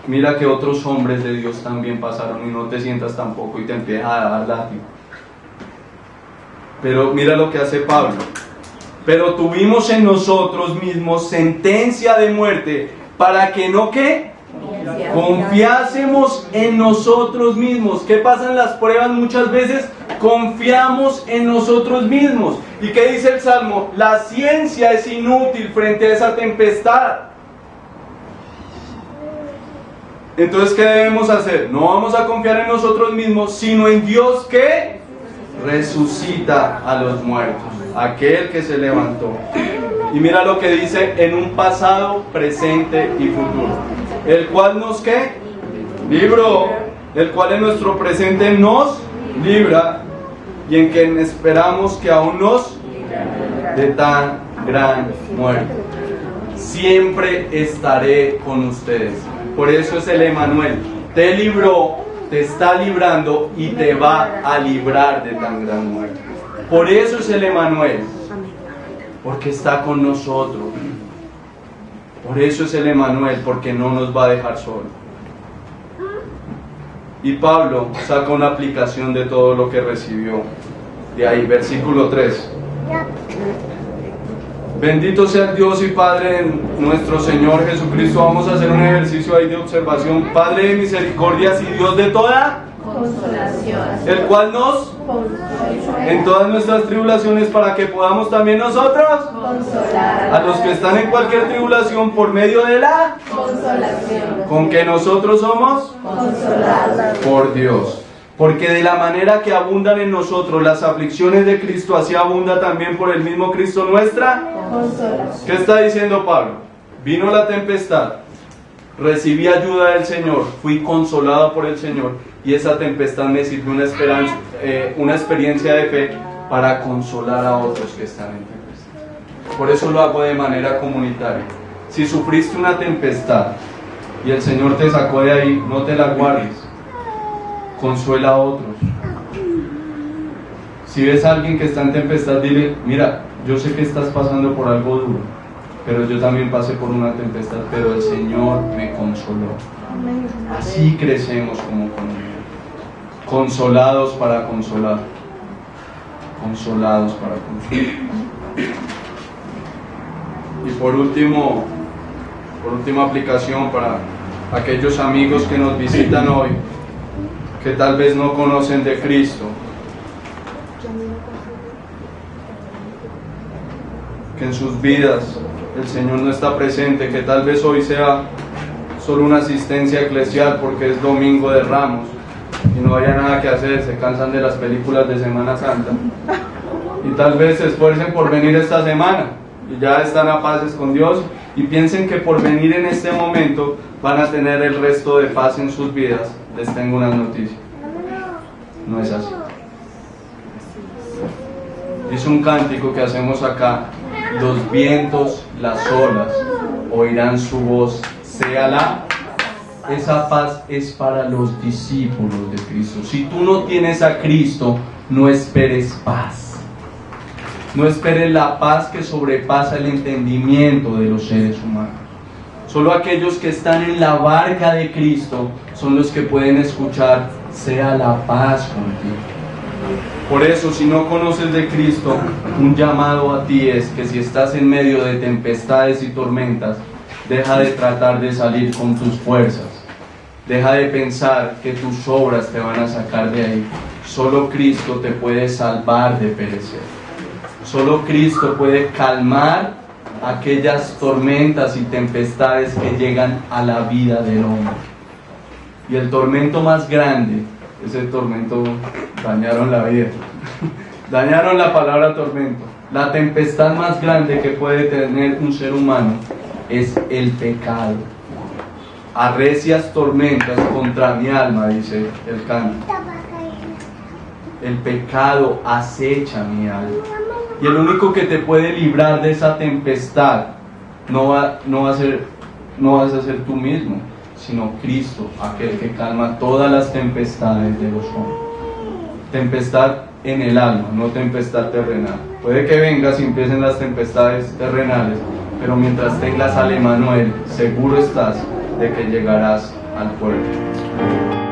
mira que otros hombres de Dios también pasaron y no te sientas tampoco y te empieza a dar látigo. Pero mira lo que hace Pablo. Pero tuvimos en nosotros mismos sentencia de muerte para que no, ¿qué? Confiásemos en nosotros mismos. ¿Qué pasa en las pruebas? Muchas veces confiamos en nosotros mismos. ¿Y qué dice el Salmo? La ciencia es inútil frente a esa tempestad. Entonces, ¿qué debemos hacer? No vamos a confiar en nosotros mismos, sino en Dios que resucita a los muertos, aquel que se levantó. Y mira lo que dice en un pasado, presente y futuro. El cual nos, ¿qué? Libró, el cual en nuestro presente nos libra, y en quien esperamos que aún nos de tan gran muerte. Siempre estaré con ustedes. Por eso es el Emanuel. Te libró, te está librando y te va a librar de tan gran muerte. Por eso es el Emanuel. Porque está con nosotros. Por eso es el Emanuel, porque no nos va a dejar solos. Y Pablo saca una aplicación de todo lo que recibió. De ahí, versículo 3. Bendito sea el Dios y Padre de nuestro Señor Jesucristo. Vamos a hacer un ejercicio ahí de observación. Padre de misericordias y Dios de toda consolación, el cual nos en todas nuestras tribulaciones, para que podamos también nosotros consolar a los que están en cualquier tribulación por medio de la consolación, con que nosotros somos consolados por Dios. Porque de la manera que abundan en nosotros las aflicciones de Cristo, así abunda también por el mismo Cristo nuestra consolación. ¿Qué está diciendo Pablo? Vino la tempestad, recibí ayuda del Señor, fui consolado por el Señor, y esa tempestad me sirvió una experiencia de fe para consolar a otros que están en tempestad. Por eso lo hago de manera comunitaria. Si sufriste una tempestad y el Señor te sacó de ahí, no te la guardes, consuela a otros. Si ves a alguien que está en tempestad, dile, mira, yo sé que estás pasando por algo duro, pero yo también pasé por una tempestad, pero el Señor me consoló. Así crecemos como comunidad. Consolados para consolar. Consolados para consolar. Y por última aplicación para aquellos amigos que nos visitan hoy, que tal vez no conocen de Cristo, que en sus vidas el Señor no está presente, que tal vez hoy sea solo una asistencia eclesial porque es Domingo de Ramos y no haya nada que hacer, se cansan de las películas de Semana Santa y tal vez se esfuercen por venir esta semana y ya están a paces con Dios y piensen que por venir en este momento van a tener el resto de paz en sus vidas. Les tengo unas noticias. No es así. Dice un cántico que hacemos acá: los vientos, las olas oirán su voz, séala. Esa paz es para los discípulos de Cristo. Si tú no tienes a Cristo, no esperes paz. No esperes la paz que sobrepasa el entendimiento de los seres humanos. Solo aquellos que están en la barca de Cristo son los que pueden escuchar, sea la paz contigo. Por eso, si no conoces de Cristo, un llamado a ti es que si estás en medio de tempestades y tormentas, deja de tratar de salir con tus fuerzas. Deja de pensar que tus obras te van a sacar de ahí. Solo Cristo te puede salvar de perecer. Solo Cristo puede calmar aquellas tormentas y tempestades que llegan a la vida del hombre. Y el tormento más grande, ese tormento, dañaron la vida, dañaron la palabra tormento. La tempestad más grande que puede tener un ser humano es el pecado. Arrecias tormentas contra mi alma, dice el canto. El pecado acecha mi alma. Y el único que te puede librar de esa tempestad no vas a ser tú mismo, sino Cristo, aquel que calma todas las tempestades de los hombres. Tempestad en el alma, no tempestad terrenal. Puede que vengas y empiecen las tempestades terrenales, pero mientras tengas al Emmanuel, seguro estás de que llegarás al puerto.